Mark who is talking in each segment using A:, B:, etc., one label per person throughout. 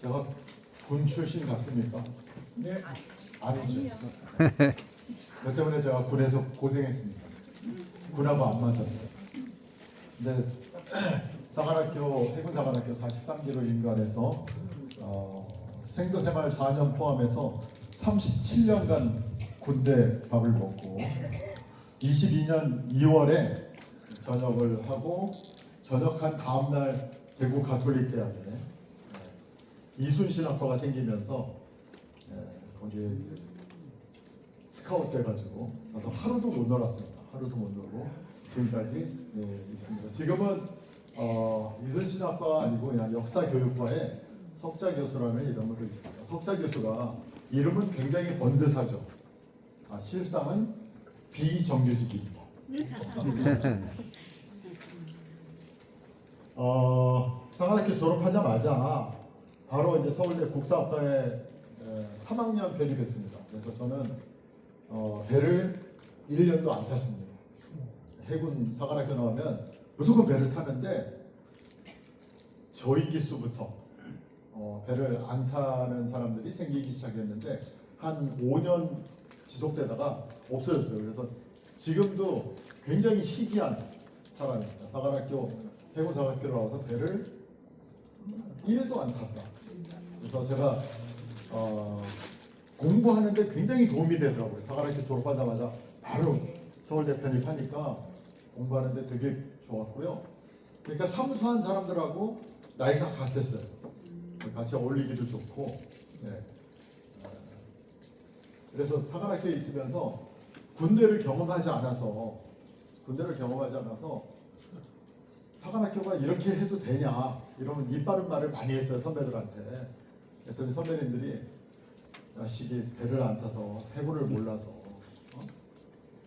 A: 제가 군 출신 같습니까?
B: 네.
A: 아니죠. 그 때문에 제가 군에서 고생했습니다. 군하고 안 맞았어요. 근데 사관학교 해군사관학교 43기로 임관해서 생도생활 4년 포함해서 37년간 군대 밥을 먹고 22년 2월에 전역을 하고 전역한 다음날 대구 가톨릭대학에 이순신 학과가 생기면서 거기에 스카웃 돼가지고 가서 하루도 못 놀았습니다. 하루도 못 놀고 지금까지 있습니다. 지금은 이순신 학과가 아니고 그냥 역사교육과에 석자 교수라는 이름으로 있습니다. 석자 교수가 이름은 굉장히 번듯하죠. 실상은 비정규직입니다. 사관학교 졸업하자마자 바로 이제 서울대 국사학과에 3학년 배립했습니다. 그래서 저는 배를 1년도 안 탔습니다. 해군 사관학교 나오면 무조건 배를 타는데 저희 기수부터 배를 안 타는 사람들이 생기기 시작했는데 한 5년 지속되다가 없어졌어요. 그래서 지금도 굉장히 희귀한 사람입니다. 사관학교 해군 사관학교 나와서 배를 1도 안 탔다. 그래서 제가 공부하는데 굉장히 도움이 되더라고요. 사관학교 졸업하자마자 바로 서울대 편입하니까 공부하는데 되게 좋았고요. 그러니까 사무소한 사람들하고 나이가 같았어요. 같이 어울리기도 좋고. 네. 그래서 사관학교에 있으면서 군대를 경험하지 않아서 사관학교가 이렇게 해도 되냐 이러면 이빠른 말을 많이 했어요. 선배들한테. 그랬더니 선배님들이 자식이 배를 안 타서 해군을 몰라서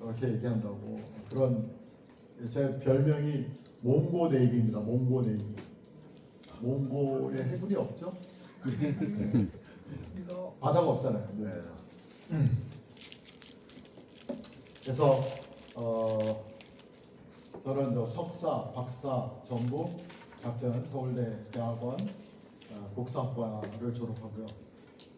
A: 이렇게 얘기한다고. 그런 제 별명이 몽고 네이비입니다. 몽고 네이비. 몽고에 해군이 없죠? 네. 바다가 없잖아요. 그래서 저는 석사, 박사 전부 같은 서울대 대학원 국사학과를 졸업하고요.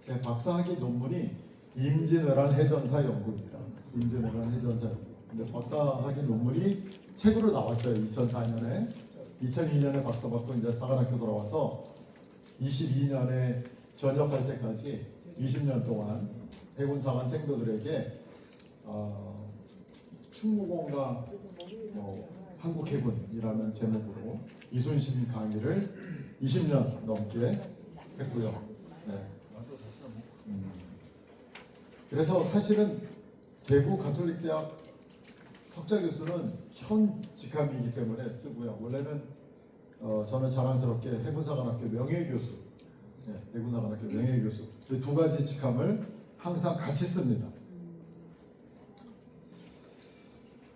A: 제 박사학위 논문이 임진왜란 해전사 연구입니다. 임진왜란 해전사 연구. 근데 박사학위 논문이 책으로 나왔어요. 2004년에. 2002년에 박사 받고 이제 사관학교 돌아와서 22년에 전역할 때까지 20년 동안 해군사관 생도들에게 충무공과 한국해군이라는 제목으로 이순신 강의를 20년 넘게 했고요. 네. 그래서 사실은 대구 가톨릭대학 석자 교수는 현 직함이기 때문에 쓰고요. 원래는 저는 자랑스럽게 해군사관학교 명예교수, 해군사관학교 명예교수 이 두 가지 직함을 항상 같이 씁니다.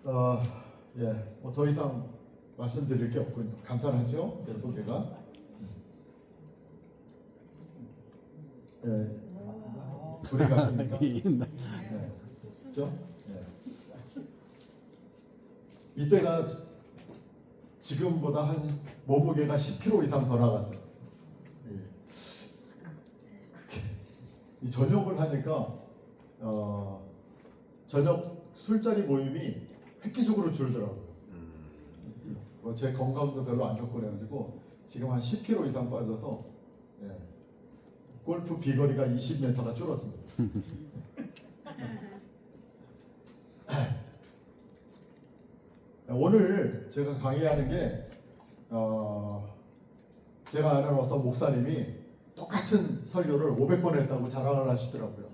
A: 뭐 더 이상 말씀드릴 게 없군요. 간단하죠? 제 소개가. 둘이 같습니까? 네. 그렇죠? 이때가 지금보다 한 몸무게가 10kg 이상 더 나갔어요. 이 전역을 하니까 저녁 술자리 모임이 획기적으로 줄더라고요. 제 건강도 별로 안 좋고 그래가지고 지금 한 10kg 이상 빠져서 골프 비거리가 20m가 줄었습니다. 오늘 제가 강의하는 게 제가 아는 어떤 목사님이 똑같은 설교를 500번 했다고 자랑을 하시더라고요.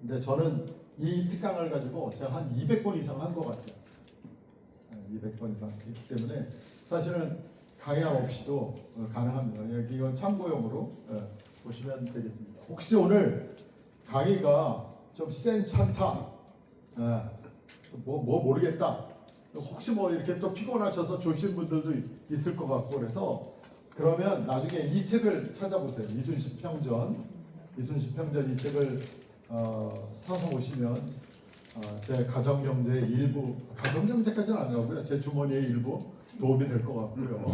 A: 근데 저는 이 특강을 가지고 제가 한 200번 이상 한 것 같아요. 200번 이상 했기 때문에 사실은 강의함 없이도 가능합니다. 이건 참고용으로 보시면 되겠습니다. 혹시 오늘 강의가 좀 센 찬타, 뭐 모르겠다. 혹시 뭐 이렇게 또 피곤하셔서 조신 분들도 있을 것 같고 그래서 그러면 나중에 이 책을 찾아보세요. 이순신 평전 이 책을 사서 오시면 제 가정경제의 일부, 가정경제까지는 안 가고요. 제 주머니의 일부 도움이 될 것 같고요.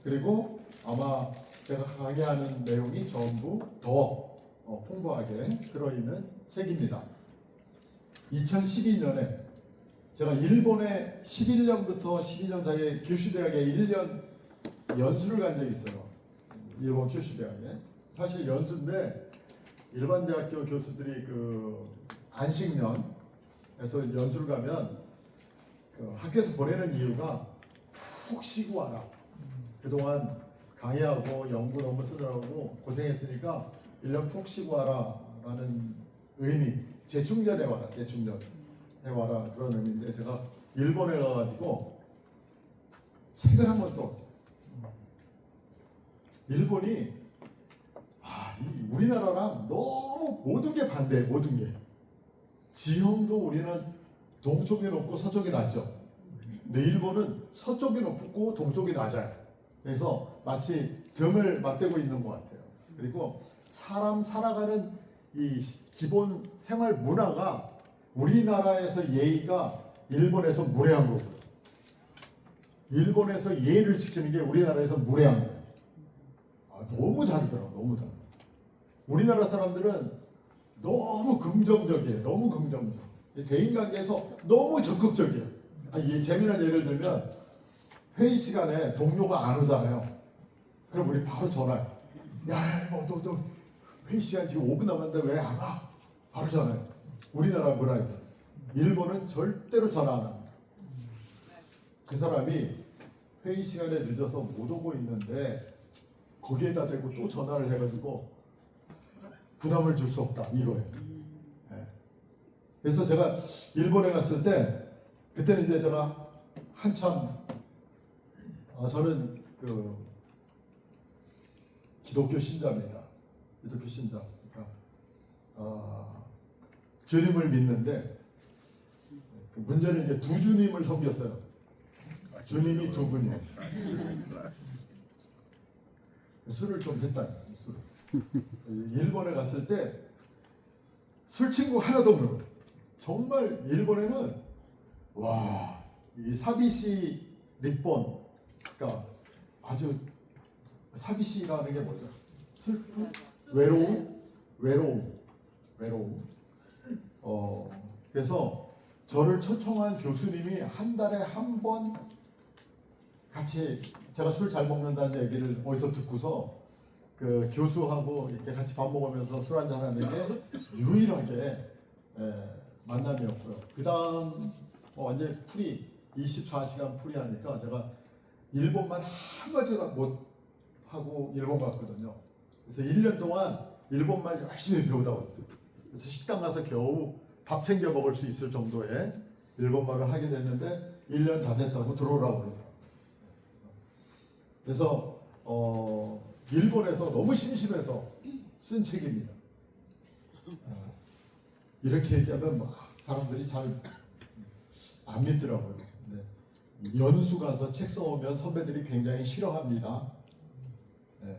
A: 그리고 아마 제가 강의하는 내용이 전부 더 풍부하게 들어있는 책입니다. 2012년에 제가 일본에 11년부터 12년 사이에 규슈대학에 1년 연수를 간 적이 있어요. 일본 규슈대학에. 사실 연수인데 일반 대학교 교수들이 그 안식년에서 연수를 가면 그 학교에서 보내는 이유가 푹 쉬고 와라. 그동안 강의하고 연구 논문 쓰느라고 고생했으니까 1년 푹 쉬고 와라 라는 의미, 재충전해 와라, 재충전해 와라 그런 의미인데 제가 일본에 가가지고 책을 한권 써왔어요. 일본이 우리나라랑 너무 모든 게 반대해. 모든 게 지형도 우리는 동쪽이 높고 서쪽이 낮죠. 근데 일본은 서쪽이 높고 동쪽이 낮아요. 그래서 마치 등을 맞대고 있는 것 같아요. 그리고 사람 살아가는 이 기본 생활 문화가 우리나라에서 예의가 일본에서 무례한 거고요. 일본에서 예의를 지키는 게 우리나라에서 무례한 거예요. 너무 다르더라고요. 너무 다르. 우리나라 사람들은 너무 긍정적이에요. 너무 긍정적. 대인관계에서 너무 적극적이에요. 재미난 예를 들면 회의 시간에 동료가 안 오잖아요. 그럼 우리 바로 전화해. 야, 너 회의 시간 지금 5분 남았는데 왜 안 와? 바로 전화해. 우리나라 문화에서. 일본은 절대로 전화 안 합니다. 그 사람이 회의 시간에 늦어서 못 오고 있는데 거기에다 대고 또 전화를 해가지고 부담을 줄 수 없다 이거예요. 네. 그래서 제가 일본에 갔을 때 그때는 이제 제가 한참 저는 그 기독교 신자입니다. 기독교 신자. 그러니까 주님을 믿는데 문제는 이제 두 주님을 섬겼어요. 주님이 두 분이에요. 술을 좀 했다. 술을. 일본에 갔을 때 술 친구 하나도 없는 거예요. 정말 일본에는 이 사비시 립본, 그러니까 아주 사비시라는 게 뭐죠? 슬픔, 외로움. 그래서 저를 초청한 교수님이 한 달에 한 번 같이 제가 술 잘 먹는다는 얘기를 어디서 듣고서 그 교수하고 이렇게 같이 밥 먹으면서 술 한잔 하는 게 유일하게 만남이었고요. 그 다음 완전히 풀이 24시간 풀이 하니까 제가 일본말 한마디도 못 하고 일본 갔거든요. 그래서 1년 동안 일본말 열심히 배우다 왔어요. 그래서 식당 가서 겨우 밥 챙겨 먹을 수 있을 정도의 일본말을 하게 됐는데 1년 다 됐다고 들어오라고 그러더라고요. 그래서 일본에서 너무 심심해서 쓴 책입니다. 이렇게 얘기하면 사람들이 잘 안 믿더라고요. 네. 연수 가서 책 써오면 선배들이 굉장히 싫어합니다. 네.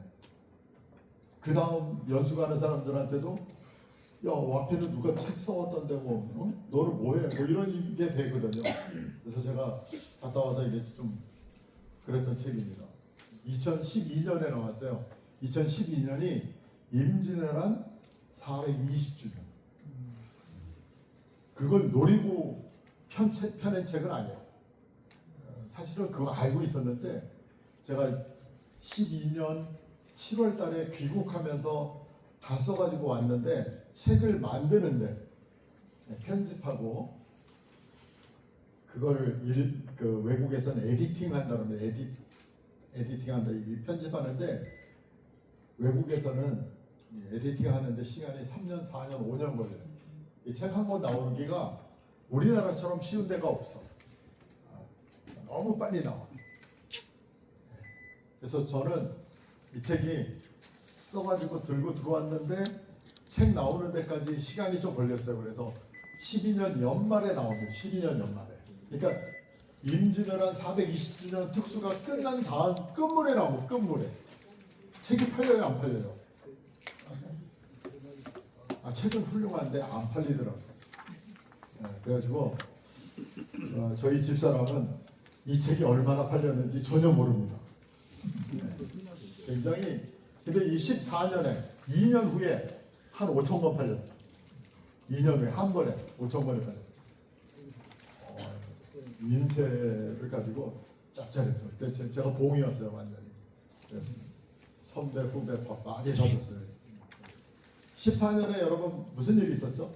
A: 그 다음 연수 가는 사람들한테도 앞에는 누가 책 써왔던데 너는 뭐해? 이런 게 되거든요. 그래서 제가 갔다 와서 이게 좀 그랬던 책입니다. 2012년에 나왔어요. 2012년이 임진왜란 420주년. 그걸 노리고 펴낸 책은 아니에요. 사실은 그거 알고 있었는데 제가 12년 7월 달에 귀국하면서 다 써가지고 왔는데 책을 만드는데 편집하고 그걸 외국에서는 에디팅 한다는데 에디팅한다. 편집하는데 외국에서는 에디팅 하는데 시간이 3년, 4년, 5년 걸려요. 이 책 한 권 나오기가 우리나라처럼 쉬운 데가 없어. 너무 빨리 나와. 그래서 저는 이 책이 써가지고 들고 들어왔는데 책 나오는 데까지 시간이 좀 걸렸어요. 그래서 12년 연말에 나옵니다. 12년 연말에. 그러니까 임진왜란 420주년 특수가 끝난 다음 끝물에 나오고 끝물에. 책이 팔려요, 안 팔려요? 책은 훌륭한데 안 팔리더라고요. 그래가지고 저희 집사람은 이 책이 얼마나 팔렸는지 전혀 모릅니다. 굉장히 근데 이 14년에 2년 후에 한 5천 권 팔렸어요. 2년 후에 한 번에 5천 권이 팔렸어요. 인쇄를 가지고 짭짤했죠. 그때 제가 봉이었어요, 완전히. 선배 후배 많이 사줬어요. 14년에 여러분 무슨 일이 있었죠?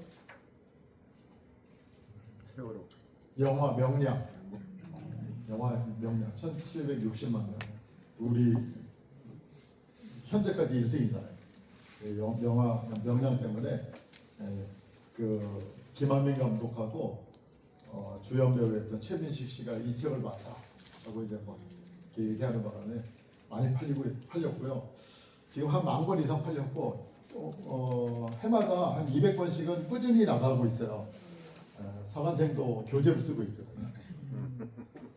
B: 세월호.
A: 영화 명량. 영화 명량 1760만 명. 우리 현재까지 1등이잖아요. 영화 명량 때문에 그 김한민 감독하고 주연 배우였던 최민식 씨가 이 책을 봤다라고 이제 뭐 이렇게 얘기하는 바람에 많이 팔렸고요. 지금 한 10,000권 이상 팔렸고 해마다 한 200권씩은 꾸준히 나가고 있어요. 사관생도 교재로 쓰고 있거든요.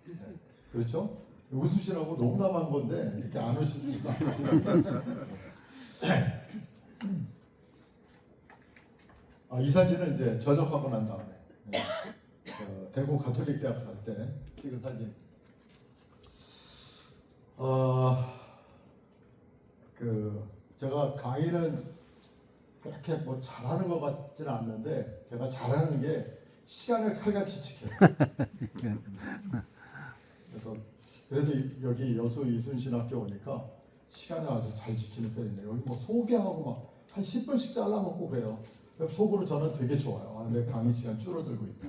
A: 네, 그렇죠? 웃으시라고 농담한 건데 이렇게 안 웃으시니까. 이 사진은 이제 전역하고 난 다음에 대구 가톨릭 대학 갈 때 찍은 사진. 제가 강의는 그렇게 뭐 잘하는 것 같지는 않는데 제가 잘하는 게 시간을 칼같이 지켜요. 그래서 그래도 여기 여수 이순신학교 오니까 시간을 아주 잘 지키는 편인데 여기 뭐 소개하고 막 한 10분씩 잘라먹고 그래요. 속으로 저는 되게 좋아요. 내 강의 시간 줄어들고 있다.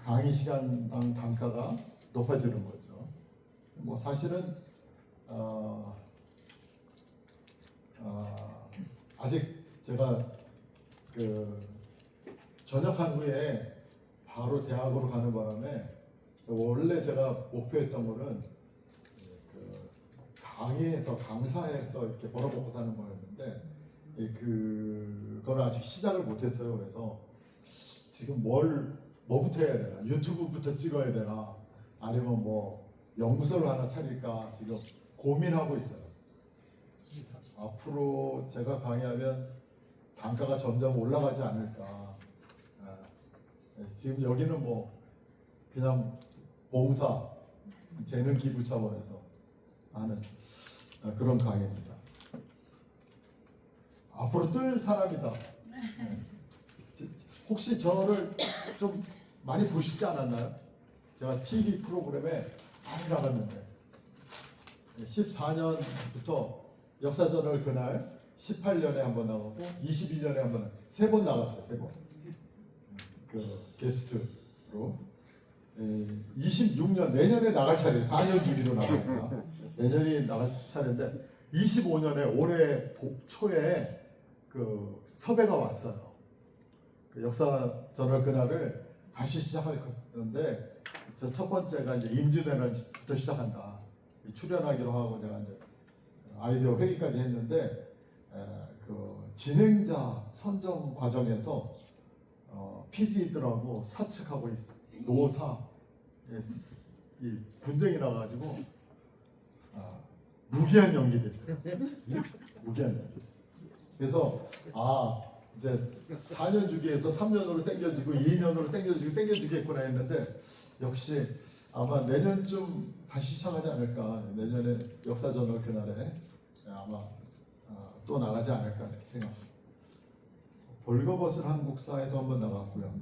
A: 강의 시간당 단가가 높아지는 거죠. 뭐 사실은 아직 제가 그 전역한 후에 바로 대학으로 가는 바람에 원래 제가 목표했던 거는 그 강의에서 강사에서 이렇게 벌어먹고 사는 거였는데 그걸 아직 시작을 못했어요. 그래서 지금 뭐부터 해야 되나? 유튜브부터 찍어야 되나? 아니면 뭐 연구소를 하나 차릴까? 지금 고민하고 있어요. 앞으로 제가 강의하면 단가가 점점 올라가지 않을까. 지금 여기는 뭐 그냥 봉사, 재능 기부 차원에서 하는 그런 강의입니다. 앞으로 뜰 사람이다. 혹시 저를 좀 많이 보시지 않았나요? 제가 TV 프로그램에 많이 나갔는데 14년부터 역사저널 그날 18년에 한 번 나가고 21년에 한 번, 3번 나갔어요. 3번. 그 게스트로 26년 내년에 나갈 차례예요. 4년 주기로 나가니까 내년이 나갈 차례인데 25년에 올해 초에 그 섭외가 왔어요. 그 역사저널 그날을 다시 시작할 건데 저 첫 번째가 이제 임주대란부터 시작한다. 출연하기로 하고 제가 이제 아이디어 회의까지 했는데 그 진행자 선정 과정에서 PD들하고 사측하고 노사 이 분쟁이 나가지고 무기한 연기 됐어요. 무기한 연기. 그래서 이제 4년 주기에서 3년으로 당겨지고 2년으로 당겨지겠구나 했는데 역시 아마 내년쯤 다시 시작하지 않을까. 내년에 역사저널 그날에 아마 또 나가지 않을까 이렇게 생각합니다. 벌거벗은 한국사에도 한번 나갔고요.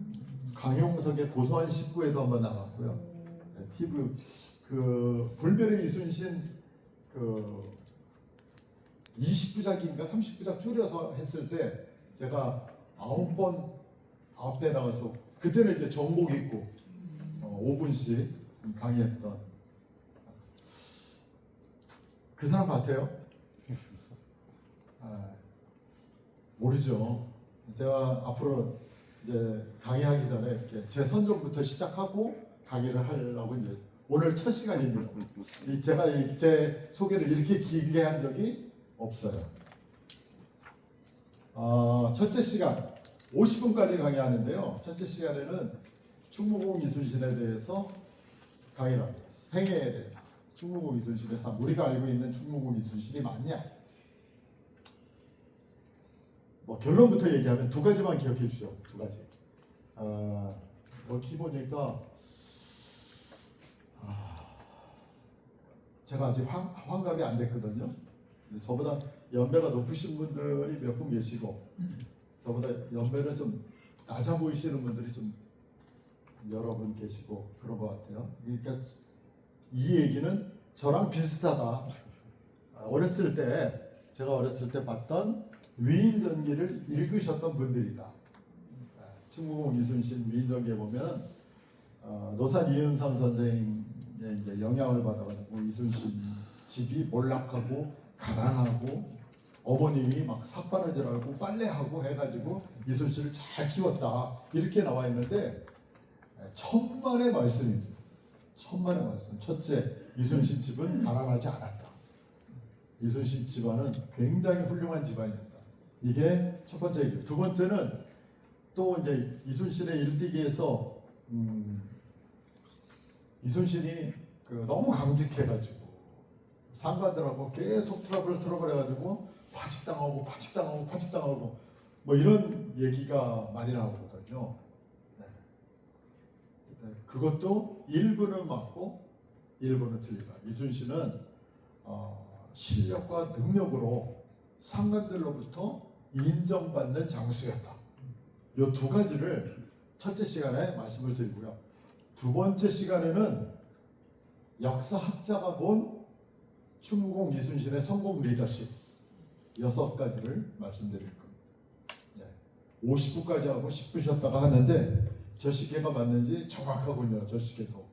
A: 강용석의 고소한 19에도 한번 나갔고요. TV 그 불멸의 이순신 그 20부작인가 30부작 줄여서 했을 때 제가 9배 나가서 그때는 이제 정복 입고 5분씩 강의했던 그 사람 같아요? 모르죠. 제가 앞으로 이제 강의하기 전에 이렇게 제 선정부터 시작하고 강의를 하려고 이제 오늘 첫 시간입니다. 제가 제 소개를 이렇게 길게 한 적이 없어요. 첫째 시간 50분까지 강의하는데요. 첫째 시간에는 충무공 이순신에 대해서 강의를 합니다. 생애에 대해서. 충무공 이순신의 삶. 우리가 알고 있는 충무공 이순신이 맞냐? 뭐 결론부터 얘기하면 2가지만 기억해 주시오. 2가지. 보니까 제가 아직 환갑이 안 됐거든요. 저보다 연배가 높으신 분들이 몇 분 계시고 저보다 연배는 좀 낮아 보이시는 분들이 좀 여러 분 계시고 그런 것 같아요. 그러니까 이 얘기는 저랑 비슷하다. 제가 어렸을 때 봤던 위인전기를 읽으셨던 분들이다. 충무공 이순신 위인전기에 보면 노산 이은삼 선생의 이제 영향을 받아가지고 이순신 집이 몰락하고 가난하고 어머님이 막 삿바느질하고 빨래하고 해가지고 이순신을 잘 키웠다 이렇게 나와 있는데 천만의 말씀입니다. 천만의 말씀. 첫째, 이순신 집은 가난하지 않았다. 이순신 집안은 굉장히 훌륭한 집안이었다. 이게 첫 번째 얘기. 두 번째는 또 이제 이순신의 일디기에서 이순신이 너무 강직해가지고 상관들하고 계속 트러블 해가지고 파직당하고 뭐 이런 얘기가 많이 나오거든요. 그것도 일부는 맞고 일부는 틀리다. 이순신은 실력과 능력으로 상관들로부터 인정받는 장수였다. 이 두 가지를 첫째 시간에 말씀을 드리고요. 두 번째 시간에는 역사학자가 본 충무공 이순신의 성공 리더십 6가지를 말씀드릴 겁니다. 50분까지 하고 10분 쉬었다가 하는데 저 시계가 맞는지 정확하군요. 저 시계도.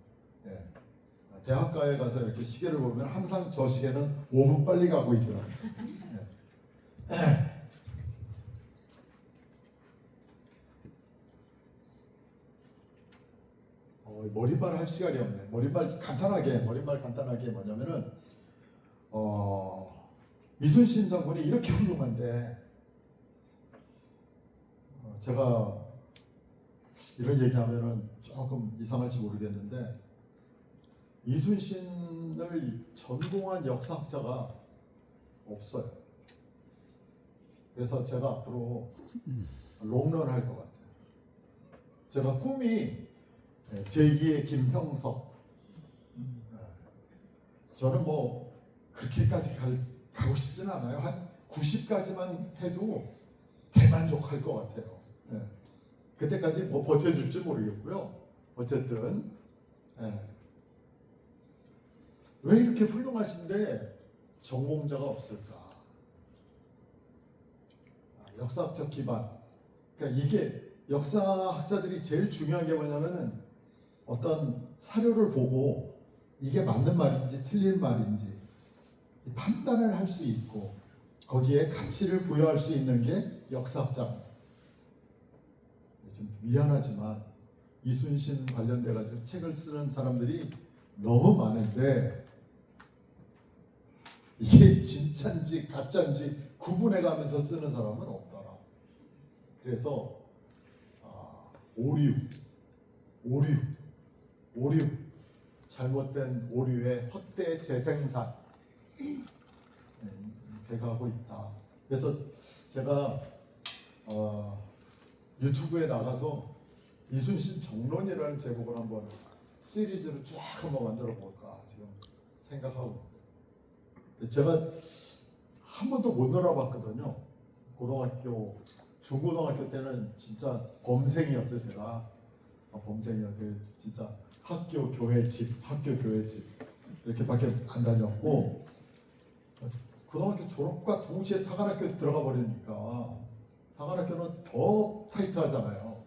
A: 대학가에 가서 이렇게 시계를 보면 항상 저 시계는 5분 빨리 가고 있더라고요. 머릿말 할 시간이 없네. 머릿말 간단하게 뭐냐면은 이순신 장군이 이렇게 훌륭한데 제가 이런 얘기하면은 조금 이상할지 모르겠는데 이순신을 전공한 역사학자가 없어요. 그래서 제가 앞으로 롱런 할 것 같아요. 제가 꿈이 제2의 김형석. 저는 뭐 그렇게까지 가고 싶지는 않아요. 한 90까지만 해도 대만족할 것 같아요. 그때까지 뭐 버텨줄지 모르겠고요. 어쨌든 왜 이렇게 훌륭하신데 전공자가 없을까? 역사학적 기반. 그러니까 이게 역사학자들이 제일 중요한 게 뭐냐면은 어떤 사료를 보고 이게 맞는 말인지 틀린 말인지 판단을 할 수 있고 거기에 가치를 부여할 수 있는 게 역사학자입니다. 좀 미안하지만 이순신 관련돼 가지고 책을 쓰는 사람들이 너무 많은데 이게 진짜인지 가짜인지 구분해가면서 쓰는 사람은 없더라. 그래서 오류, 잘못된 오류의 확대 재생산 돼가고 있다. 그래서 제가 유튜브에 나가서 이순신 정론이라는 제목을 한번 시리즈로 쫙 한번 만들어 볼까 지금 생각하고 있어요. 제가 한 번도 못 놀아봤거든요. 고등학교, 중고등학교 때는 진짜 범생이었어요. 제가 범생이었어요. 진짜 학교 교회 집 이렇게밖에 안 다녔고 고등학교 졸업과 동시에 사관학교 들어가 버리니까 사관학교는 더 타이트하잖아요.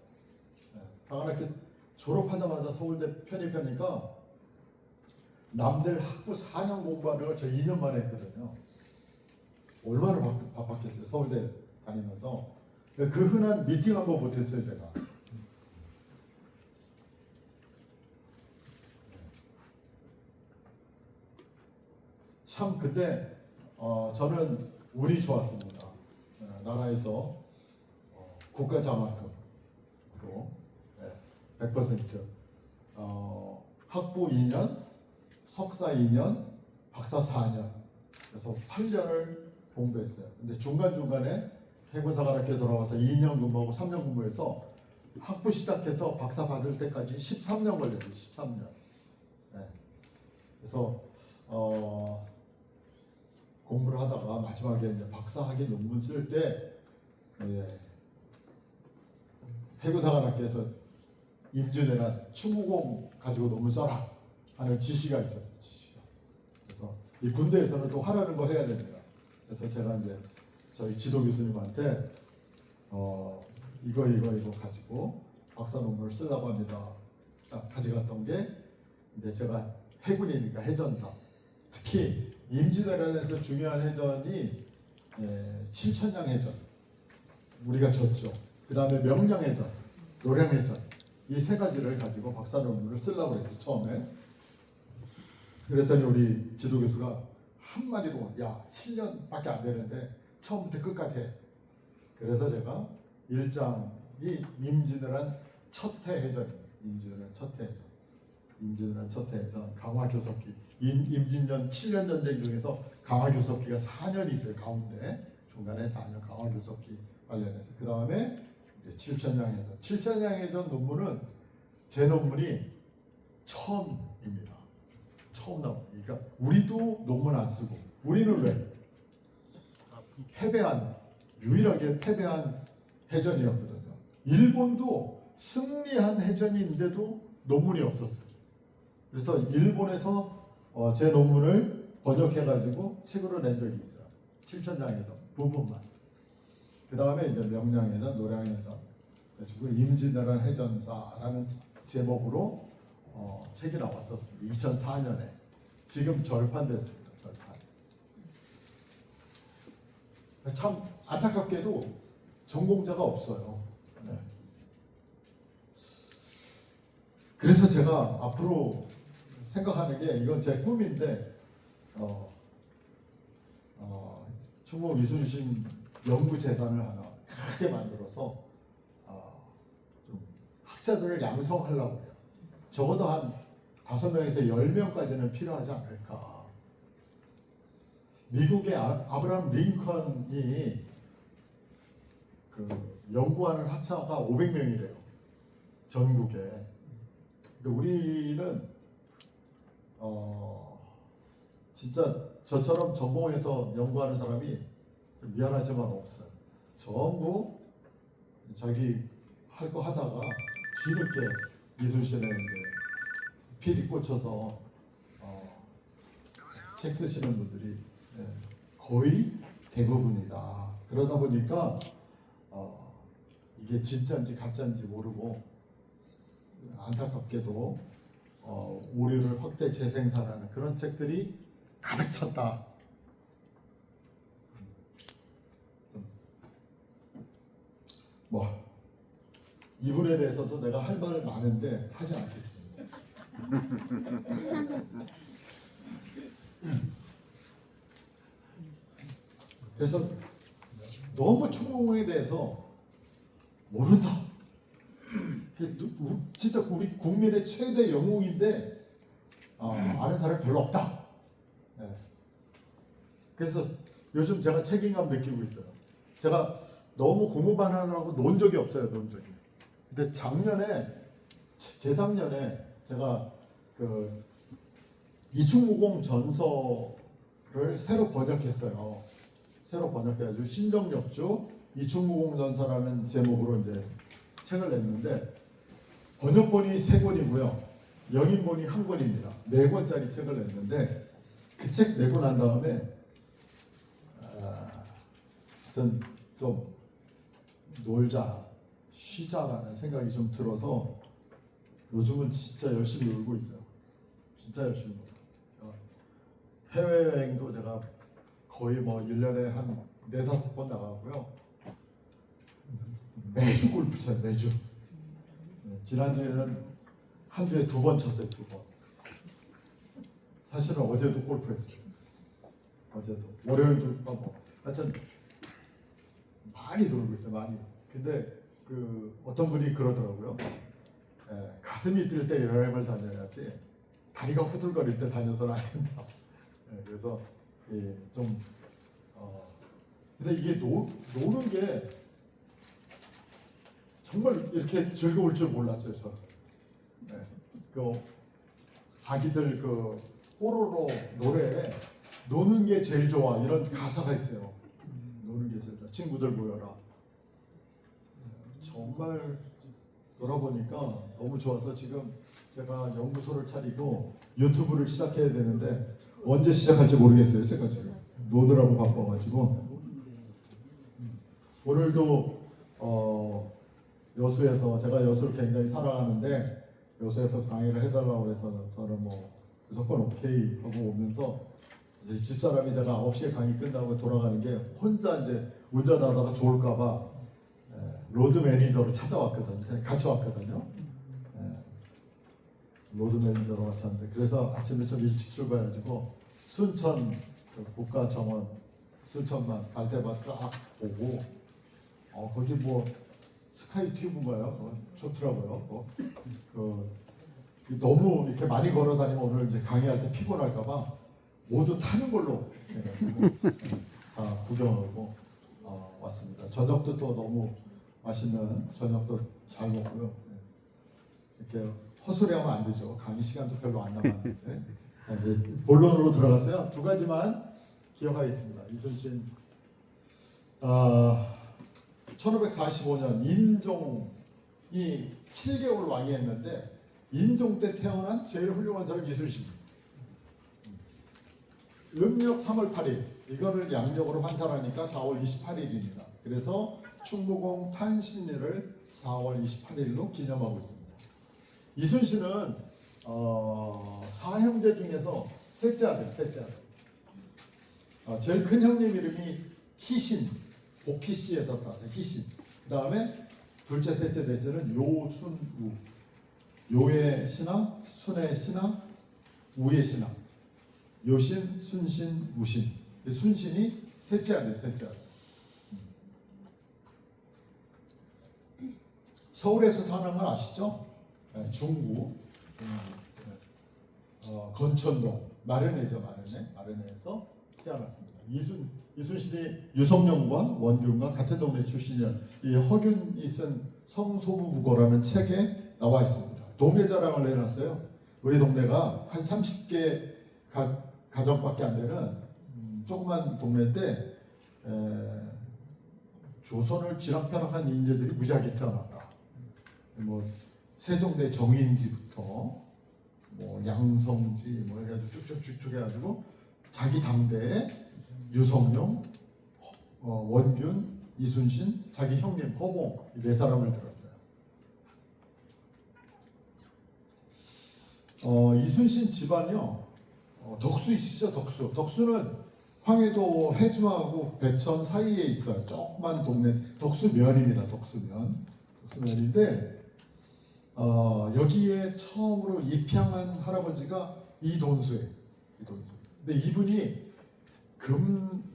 A: 사관학교 졸업하자마자 서울대 편입하니까 남들 학부 4년 공부하는 걸 저 2년 만에 했거든요. 얼마나 바빴겠어요. 서울대 다니면서. 그 흔한 미팅 한번 못했어요. 제가. 참 근데 저는 운이 좋았습니다. 나라에서 국가장학금으로 100% 학부 2년, 석사 2년, 박사 4년 그래서 8년을 공부했어요. 근데 중간중간에 해군사관학교 돌아와서 2년 근무하고 3년 근무해서 학부 시작해서 박사 받을 때까지 13년 걸렸어요. 13년. 그래서 공부를 하다가 마지막에 이제 박사학위 논문 쓸 때 해군사관학교에서 임진왜란 추모공 가지고 논문 써라 하는 지시가 있었어요. 지시가. 그래서 이 군대에서는 또 하라는 거 해야 됩니다. 그래서 제가 이제 저희 지도 교수님한테 이거 가지고 박사 논문을 쓰려고 합니다. 딱 가져갔던 게 이제 제가 해군이니까 해전사, 특히 임진왜란에서 중요한 해전이 칠천량 해전, 우리가 졌죠. 그 다음에 명량해전, 노량해전, 이 세 가지를 가지고 박사 논문을 쓰려고 했어요. 처음에. 그랬더니 우리 지도 교수가 한마디로 야 7년밖에 안 되는데 처음부터 끝까지 해. 그래서 제가 1장이 임진왜란 첫 해해전입니다. 임진왜란 첫 해해전. 임진왜란 첫 해해전 강화교섭기. 임진년 7년 전쟁 중에서 강화교섭기가 4년이 있어요. 가운데 중간에 4년 강화교섭기 관련해서. 그 다음에 이제 칠천량해전. 칠천량해전 논문은 제 논문이 처음입니다. 처음 나옵니다. 그러니까 우리도 논문 안 쓰고, 우리는 왜? 패배한, 유일하게 패배한 해전이었거든요. 일본도 승리한 해전인데도 논문이 없었어요. 그래서 일본에서 제 논문을 번역해가지고 책으로 낸 적이 있어요. 칠천량해전 부분만. 그 다음에 이제 명량해전, 노량해전, 그래서 임진왜란 해전사라는 제목으로 책이 나왔었습니다. 2004년에. 지금 절판됐습니다. 절판. 참 안타깝게도 전공자가 없어요. 네. 그래서 제가 앞으로 생각하는 게, 이건 제 꿈인데 충북 미술신 연구재단을 하나 크게 만들어서 좀 학자들을 양성하려고 해요. 적어도 한 5명에서 10명까지는 필요하지 않을까. 미국의 아브라함 링컨이 그 연구하는 학사가 500명이래요. 전국에. 근데 우리는 진짜 저처럼 전공해서 연구하는 사람이 좀 미안하지만 없어요. 전부 자기 할 거 하다가 뒤늦게 미술실에 이제 필이 꽂혀서 책 쓰시는 분들이 거의 대부분이다. 그러다 보니까 이게 진짜인지 가짜인지 모르고 안타깝게도 오류를 확대 재생산하는 그런 책들이 가득 찼다. 뭐 이 부분에 대해서도 내가 할 말 많은데 하지 않겠습니다. 그래서 너무 추모공에 대해서 모른다. 진짜 우리 국민의 최대 영웅인데 아는 사람이 별로 없다. 네. 그래서 요즘 제가 책임감 느끼고 있어요. 제가 너무 공부만 하느라고 논 적이 없어요. 논 적이. 근데 재작년에 제가 그 이충무공 전서를 새로 번역했어요. 새로 번역해가지고 신정역주 이충무공 전서라는 제목으로 이제 책을 냈는데, 번역본이 3권이고요. 영인본이 1권입니다. 4권짜리 책을 냈는데, 그 책 내고 난 다음에 좀 놀자, 쉬자라는 생각이 좀 들어서 요즘은 진짜 열심히 놀고 있어요. 진짜 열심히 놀아요. 해외여행도 제가 거의 뭐 1년에 한 4-5번 나가고요. 매주 골프 쳐요. 매주. 지난주에는 한 주에 2번 쳤어요. 2번. 사실은 어제도 골프했어요. 어제도. 월요일도 뭐 하여튼 많이 놀고 있어요. 많이. 근데 그 어떤 분이 그러더라고요. 가슴이 뛸 때 여행을 다녀야지 다리가 후들거릴 때 다녀서는 안 된다. 그래서 좀 근데 이게 노는 게 정말 이렇게 즐거울 줄 몰랐어요. 저. 그 아기들 그 뽀로로 노래 노는 게 제일 좋아 이런 가사가 있어요. 노는 게 제일 좋아. 친구들 모여라. 정말 돌아보니까 너무 좋아서 지금 제가 연구소를 차리고 유튜브를 시작해야 되는데 언제 시작할지 모르겠어요. 제가 지금 노느라고 바빠가지고. 오늘도 여수에서 제가 여수를 굉장히 사랑하는데 여수에서 강의를 해달라고 해서 저는 뭐 무조건 오케이 하고 오면서 이제 집사람이 제가 9시에 강의 끝나고 돌아가는 게 혼자 이제 운전하다가 좋을까봐 로드 매니저로 찾아왔거든요. 같이 왔거든요. 로드 매니저로 같이 왔는데 그래서 아침에 좀 일찍 출발해가지고 순천 국가정원 순천만 갈대밭 쫙 보고 거기 뭐 스카이 튜브인가요? 좋더라고요. 너무 이렇게 많이 걸어다니면 오늘 이제 강의할 때 피곤할까봐 모두 타는 걸로 다 구경하고 왔습니다. 저녁도 또 너무 맛있는 저녁도 잘 먹고요. 이렇게 허술해하면 안 되죠. 강의 시간도 별로 안 남았는데 자, 이제 본론으로 들어가서요. 두 가지만 기억하겠습니다. 이순신 1545년 인종이 7개월 왕이 했는데 인종 때 태어난 제일 훌륭한 사람 이순신입니다. 음력 3월 8일 이거를 양력으로 환산하니까 4월 28일입니다. 그래서 충무공 탄신일을 4월 28일로 기념하고 있습니다. 이순신은 사형제 중에서 셋째 아들. 제일 큰 형님 이름이 희신, 복희씨에서 따서 희신. 그 다음에 둘째, 셋째, 넷째는 요순우. 요의 신하, 순의 신하, 우의 신하. 요신, 순신, 우신. 순신이 셋째 아들. 서울에서 태어난 건 아시죠? 중구, 건천동, 마련회죠. 마련회에서 태어났습니다. 이순신이 유성룡과 원균과 같은 동네 출신이란 이 허균이 쓴 성소부국어라는 책에 나와 있습니다. 동네 자랑을 해놨어요. 우리 동네가 한 30개 가정밖에 안 되는 조그만 동네인데 조선을 지락펴락한 인재들이 무지하게 태어났다. 뭐 세종대 정인지부터 뭐 양성지 뭐 해가지고 쭉쭉 해가지고 자기 당대에 유성룡, 원균, 이순신, 자기 형님 허봉 이 네 사람을 들었어요. 이순신 집안이요. 덕수 있으시죠? 덕수는 황해도 해주하고 배천 사이에 있어요. 조그만 동네 덕수면입니다. 덕수면인데 여기에 처음으로 입향한 할아버지가 이돈수예요. 근데 이분이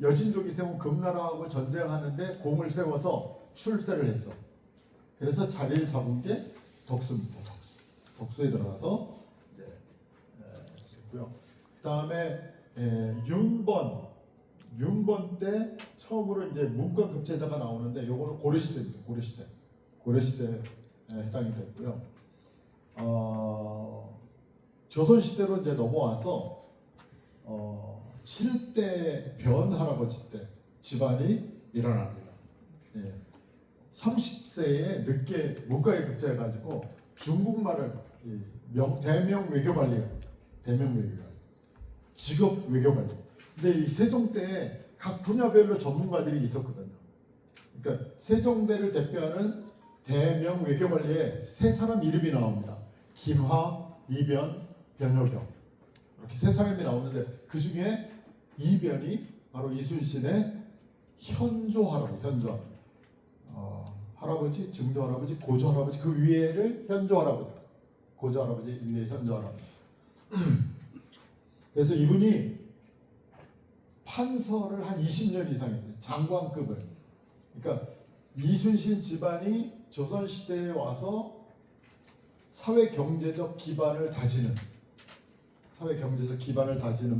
A: 여진족이 세운 금나라하고 전쟁하는데 공을 세워서 출세를 했어. 그래서 자리를 잡은 게 덕수입니다. 덕수에 들어가서 됐고요. 그 다음에 윤번 때 처음으로 이제 문권 급제자가 나오는데 요거는 고려시대입니다. 고려시대에 해당이 됐고요. 조선시대로 이제 넘어와서 7대 변 할아버지 때 집안이 일어납니다. 30세에 늦게 문과에 급제해가지고 중국말을 대명 외교관리, 직업 외교관리. 근데 이 세종 때 각 분야별로 전문가들이 있었거든요. 그러니까 세종대를 대표하는 대명 외교관리에 세 사람 이름이 나옵니다. 김하, 이변, 변효경. 이렇게 세 사람이 나오는데 그 중에 이변이 바로 이순신의 현조 할아버지, 증조 할아버지, 고조 할아버지 그 위에를 현조 할아버지, 고조 할아버지 위에 현조 할아버지. 그래서 이분이 판서를 한 20년 이상 했어요. 장관급을. 그러니까 이순신 집안이 조선시대에 와서 사회 경제적 기반을 다지는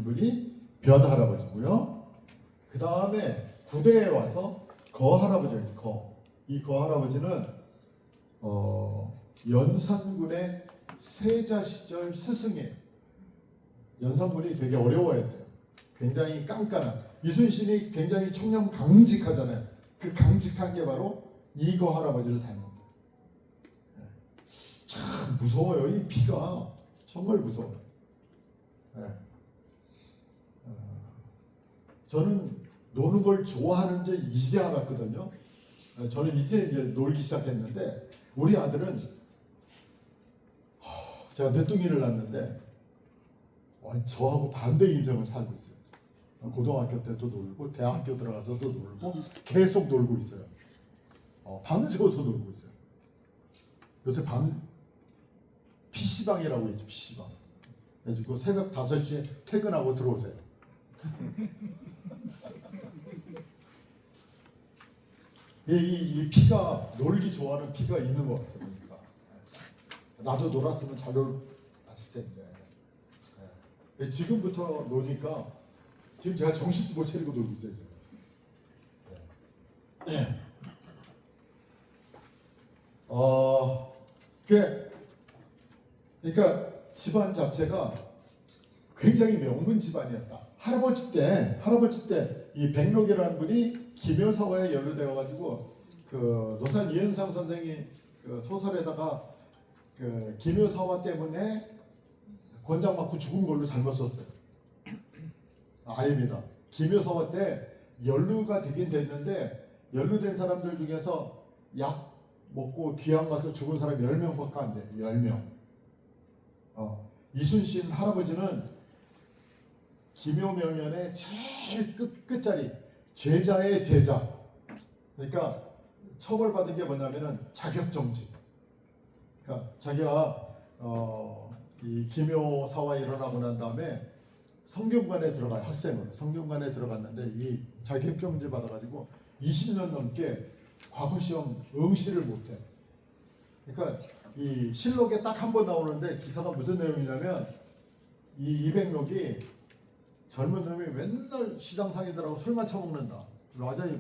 A: 분이 변 할아버지고요. 그 다음에 구대에 와서 거 할아버지예요. 이 거 할아버지는 연산군의 세자 시절 스승이에요. 연산군이 되게 어려워했대요. 굉장히 깐깐한, 이순신이 굉장히 청렴 강직하잖아요. 그 강직한 게 바로 이거 할아버지를 닮은 거예요. 참 무서워요. 이 피가 정말 무서워요. 저는 노는 걸 좋아하는지 이제 알았거든요. 저는 이제 놀기 시작했는데 우리 아들은 제가 늦둥이를 낳았는데 저하고 반대 인생을 살고 있어요. 고등학교 때도 놀고 대학교 들어가서도 놀고 계속 놀고 있어요. 밤새워서 놀고 있어요. 요새 PC방이라고 있죠. PC방. 그래서 새벽 5시에 퇴근하고 들어오세요. 이 피가, 놀기 좋아하는 피가 있는 것 같아요. 보니까. 나도 놀았으면 잘 놀았을 텐데. 지금부터 노니까 지금 제가 정신도 못 차리고 놀고 있어요. 그러니까 집안 자체가 굉장히 명문 집안이었다. 할아버지 때 이 백록이라는 분이 김효사화에 연루되어 가지고 그 노산 이현상 선생이 그 소설에다가 그 김효사화 때문에 권장 맞고 죽은 걸로 잘못 썼어요. 아닙니다. 김효사화 때 연루가 되긴 됐는데 연루된 사람들 중에서 약 먹고 귀양 가서 죽은 사람이 10명밖에 안 돼요. 10명. 이순신 할아버지는 김효명연의 제일 끝자리, 제자의 제자. 그러니까 처벌받은 게 뭐냐면은 자격정지. 그러니까 자기가 이 김효사화 일어나고 난 다음에 성균관에 들어가요. 학생으로 성균관에 들어갔는데 이 자격정지 받아가지고 20년 넘게 과거시험 응시를 못해. 그러니까 이 실록에 딱 한 번 나오는데 기사가 무슨 내용이냐면 이 이백록이 젊은 놈이 맨날 시장상인들하고 술만 처먹는다. 완전히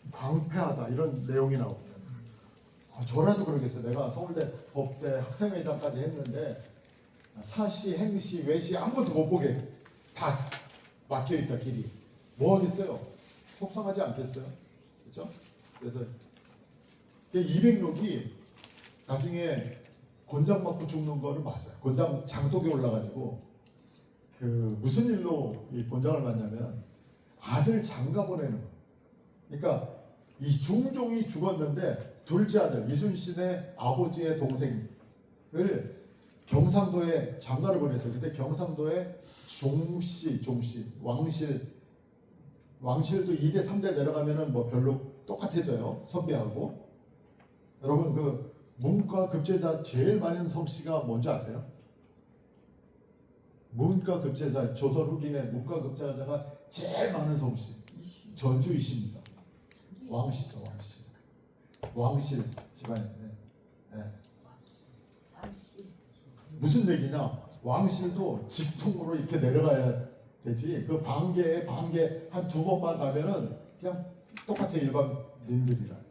A: 광패하다. 이런 내용이 나오거든요. 저라도 그러겠어요. 내가 서울대 법대 학생회장까지 했는데 사시, 행시, 외시 아무것도 못 보게 다 막혀있다. 길이. 뭐 하겠어요? 속상하지 않겠어요? 그렇죠? 그래서 이백록이 나중에 곤장 맞고 죽는 거는 맞아요. 곤장 장독에 올라가지고 그 무슨 일로 이 곤장을 맞냐면 아들 장가 보내는 거예요. 그러니까 이 중종이 죽었는데 둘째 아들 이순신의 아버지의 동생을 경상도에 장가를 보냈어요. 근데 경상도에 종씨, 왕실도 2대 3대 내려가면은 뭐 별로 똑같아져요. 선비하고. 여러분 그 문과 급제자 제일 많은 성씨가 뭔지 아세요? 문과 급제자, 조선 후기에 문과 급제자가 제일 많은 성씨 전주이십니다. 왕씨죠. 왕실 집안인데 무슨 얘기냐? 왕실도 직통으로 이렇게 내려가야 되지. 그 반개 한 2번만 가면은 그냥 똑같아 일반민들이라는 거죠.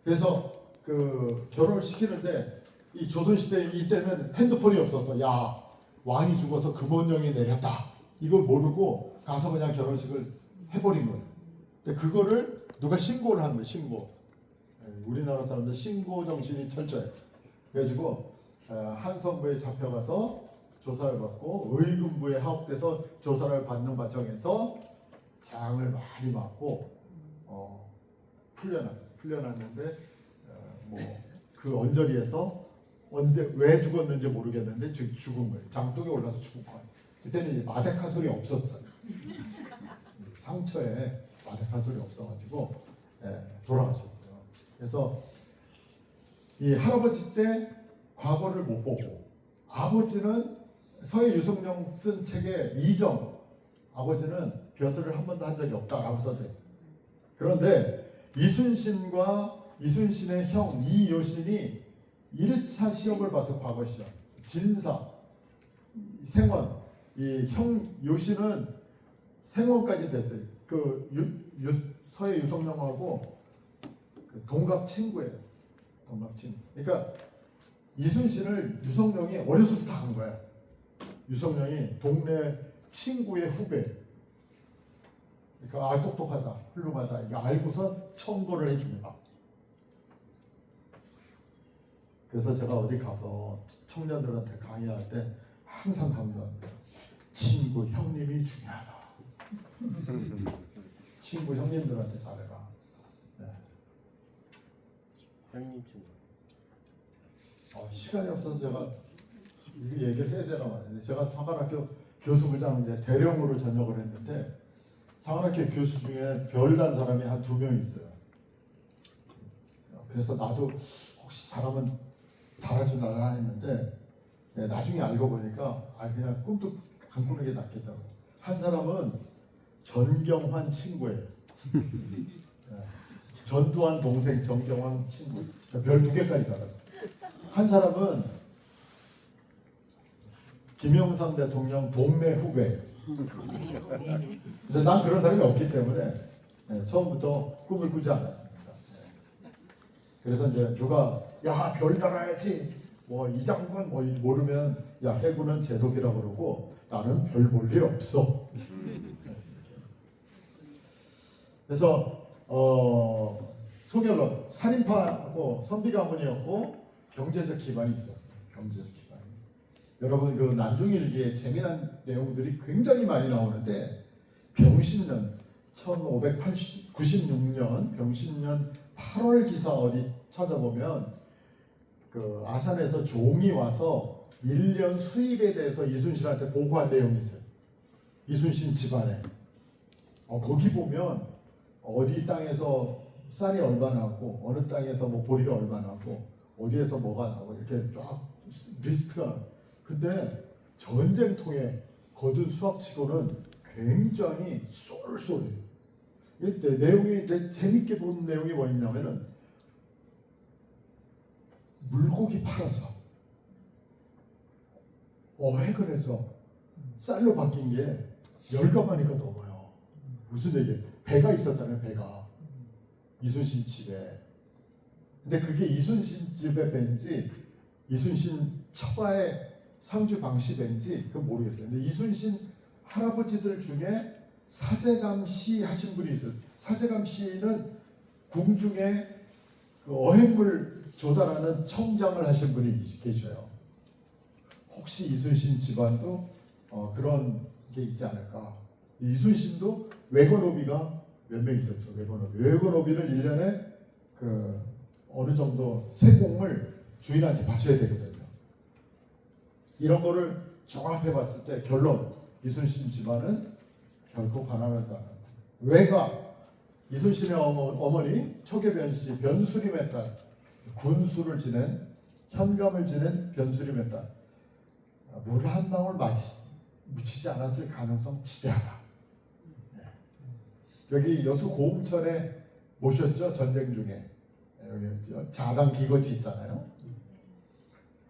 A: 그래서 그 결혼을 시키는데 이 조선시대 이때는 핸드폰이 없었어. 야, 왕이 죽어서 금원령이 내렸다. 이걸 모르고 가서 그냥 결혼식을 해버린 거예요. 근데 그거를 누가 신고를 한 거예요. 신고. 우리나라 사람들 신고 정신이 철저해. 그래가지고 한성부에 잡혀가서 조사를 받고 의금부에 하옥돼서 조사를 받는 과정에서 장을 많이 맞고 풀려났는데 뭐 그 언저리에서 언제 왜 죽었는지 모르겠는데 죽은 거예요. 장독에 올라서 죽은 거예요. 그때는 이제 마데카솔이 없었어요. 상처에 마데카솔이 없어가지고 돌아가셨어요. 그래서 이 할아버지 때 과거를 못 보고 아버지는 서해 유성룡 쓴 책에 이정 아버지는 벼슬을 한 번도 한 적이 없다라고 써져 있어요. 그런데 이순신의 형 이요신이 1차 시험을 봐서 과거 시험 진사 생원 이 형 요신은 생원까지 됐어요. 그 서해 유성룡하고 그 동갑 친구예요. 동갑 친구. 그러니까 이순신을 유성룡이 어려서부터 한 거야. 유성룡이 동네 친구의 후배. 그러니까 똑똑하다, 훌륭하다 이거 알고서 청구를 해줍니다. 그래서 제가 어디 가서 청년들한테 강의할 때 항상 강조합니다. 친구, 형님이 중요하다. 친구, 형님들한테 잘해라. 네.
B: 형님 친구.
A: 시간이 없어서 제가 이거 얘기를 해야 되나 말인데, 제가 상관학교 교수부장 이제 대령으로 전역을 했는데 상관학교 교수 중에 별난 사람이 한 2명 있어요. 그래서 나도 혹시 사람은 달아주나 했는데 나중에 알고 보니까 그냥 꿈도 안 꾸는 게 낫겠다고. 한 사람은 전경환 친구예요. 전두환 동생 전경환 친구. 별 2개까지 달았어요. 한 사람은 김영삼 대통령 동네 후배. 근데 난 그런 사람이 없기 때문에 처음부터 꿈을 꾸지 않았습니다. 그래서 이제 누가 야 별 달아야지 뭐 이장군 뭐 모르면 야 해군은 제독이라고 그러고 나는 별 볼 일 없어. 그래서 소결론 살인파하고 선비 가문이었고 경제적 기반이 있었어요. 경제적 기반이. 여러분 그 난중일기에 재미난 내용들이 굉장히 많이 나오는데 병신년 1596년 병신년 8월 기사 어디 찾아보면 그 아산에서 종이 와서 1년 수입에 대해서 이순신한테 보고한 내용이 있어요. 이순신 집안에. 거기 보면 어디 땅에서 쌀이 얼마나 나고 어느 땅에서 뭐 보리가 얼마나 나고 어디에서 뭐가 나고 이렇게 쫙 리스트가. 근데 전쟁통에 거둔 수확치고는 굉장히 쏠쏠해요. 내용이 재밌게 본 내용이 뭐였냐면은 물고기 팔아서 어획을 해서 쌀로 바뀐 게 10가마니까 넘어요. 무슨 얘기예요? 배가 있었다면 배가 이순신 집에. 근데 그게 이순신 집에 벤지 이순신 처가의 상주 방씨 벤지 그건 모르겠어요. 근데 이순신 할아버지들 중에 사제감 씨 하신 분이 있어요. 사제감 씨는 궁중에 그 어획물 조달하는 청장을 하신 분이 계셔요. 혹시 이순신 집안도 그런 게 있지 않을까. 이순신도 외거노비가 몇 명 있었죠. 외거노비는 1년에 그 어느 정도 세공을 주인한테 바쳐야 되거든요. 이런 거를 종합해 봤을 때 결론, 이순신 집안은 결코 가난하지 않았다. 왜가? 이순신의 어머니 초계변씨 변수림의 딸, 군수를 지낸 현감을 지낸 변수림의 딸, 물 한 방울 묻히지 않았을 가능성 지대하다. 여기 여수 고흥천에 모셨죠. 전쟁 중에 여기 자당 기거지 있잖아요.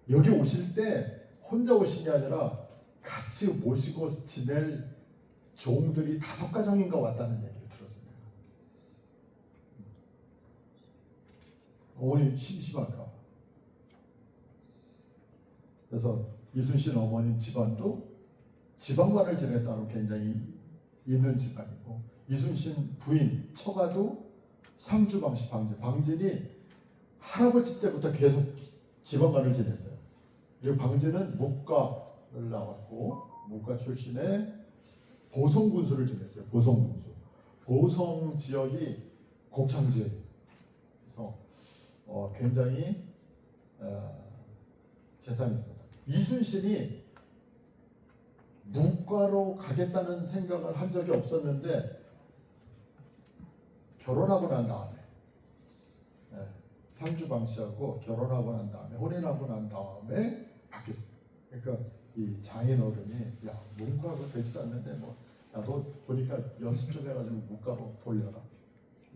A: 여기 오실 때 혼자 오신 게 아니라 같이 모시고 지낼 종들이 5가정인가 왔다는 얘기를 들었습니다. 어머니 심심할까. 그래서 이순신 어머니 집안도 지방관을 지냈다는 굉장히 있는 집안이고, 이순신 부인 처가도 상주방씨 방진이 할아버지 때부터 계속 지방관을 지냈어요. 그리고 방진은 묵가를 나왔고 묵가 출신의 보성군수를 지냈어요. 보성군수. 보성 지역이 곡창 지역이에요. 그래서 굉장히 재산이 있었다. 이순신이 묵가로 가겠다는 생각을 한 적이 없었는데 결혼하고 난 다음에 상주방 씨하고 결혼하고 난 다음에 혼인하고 난 다음에 바뀌었어요. 그러니까 이 장인 어른이 야 묵가로 되지도 않는데 뭐 야 너 보니까 연습 좀 해가지고 묵가로 돌려라.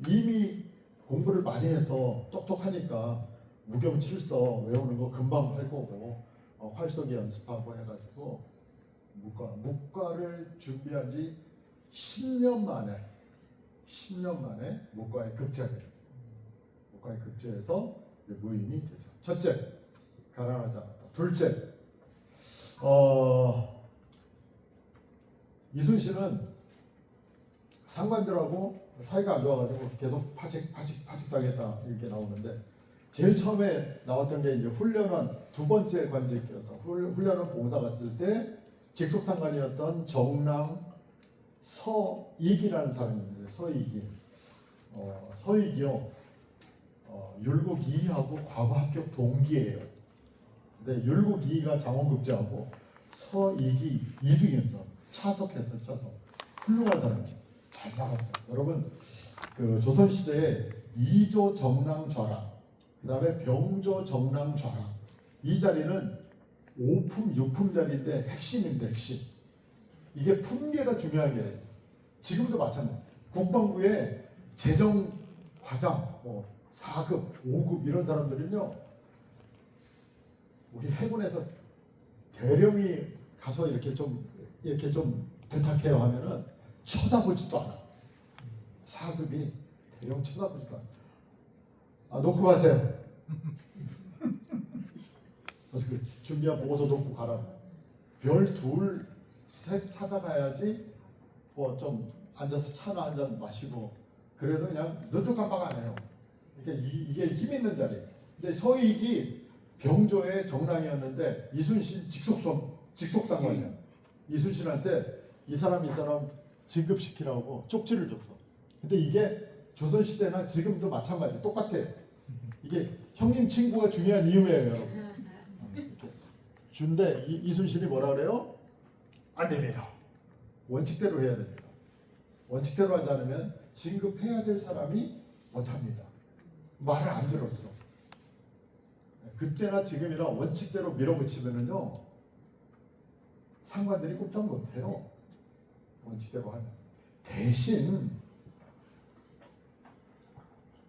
A: 이미 공부를 많이 해서 똑똑하니까 무경칠서 외우는 거 금방 할 거고 활쏘기 연습하고 해가지고 묵가를 준비한 지 10년 만에 묵가에 급제해요. 묵가에 급제해서 무임이 되죠. 첫째, 가난하지 않았다. 둘째, 이순신은 상관들하고 사이가 안 좋아가지고 계속 파직 당했다 이렇게 나오는데 제일 처음에 나왔던 게 이제 훈련원 두 번째 관직이었던 훈련원 봉사 갔을 때 직속상관이었던 정랑 서익이라는 사람입니다. 서익이요. 율곡 이하고 과거 합격 동기예요. 근데 율곡 이가 장원급제하고 서익이 2등했어. 차석했어. 훌륭한 사람이에요. 잘 나갔어요. 여러분 그 조선시대에 이조 정랑 좌랑 그 다음에 병조 정랑 좌랑 이 자리는 5품 6품 자리인데 핵심인데 핵심. 이게 품계가 중요한 게 지금도 마찬가지. 국방부에 재정과장 4급 5급 이런 사람들은요 우리 해군에서 대령이 가서 이렇게 좀 부탁해요 하면은 쳐다보지도 않아. 4급이 대령 쳐다보지도 않아. 놓고 가세요. 그래서 그 준비한 보고서 놓고 가라. 별 둘, 셋 찾아가야지 좀 앉아서 차나 한잔 마시고 그래도 그냥 눈도 깜빡 안 해요. 이게 힘 있는 자리. 근데 서익이 병조의 정랑이었는데 이순신 직속상관이야. 이순신한테 이 사람 진급시키라고 쪽지를 줬어. 근데 이게 조선시대나 지금도 마찬가지 똑같아. 이게 형님 친구가 중요한 이유예요, 여러분. 준데 이순신이 뭐라 그래요? 안 됩니다. 원칙대로 해야 됩니다. 원칙대로 하지 않으면 진급해야 될 사람이 못합니다. 말을 안 들었어. 그때나 지금이나 원칙대로 밀어붙이면은요 상관들이 꼼짝 못해요. 원칙대로 하면. 대신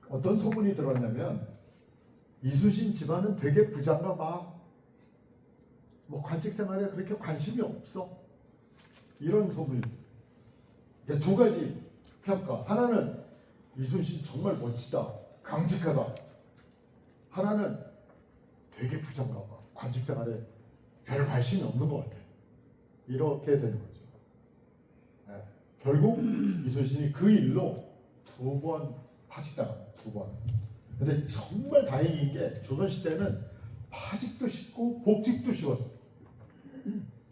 A: 어떤 소문이 들었냐면 이순신 집안은 되게 부자인가 봐. 관직 생활에 그렇게 관심이 없어. 이런 소문이. 두 가지 평가. 하나는 이순신 정말 멋지다. 강직하다. 하나는 되게 부자인가 봐. 관직 생활에 별 관심이 없는 것 같아. 이렇게 되는 거죠. 네. 결국 이순신이 그 일로 2번 파직당합니다. 2번. 근데 정말 다행인 게 조선시대는 파직도 쉽고 복직도 쉬웠어요.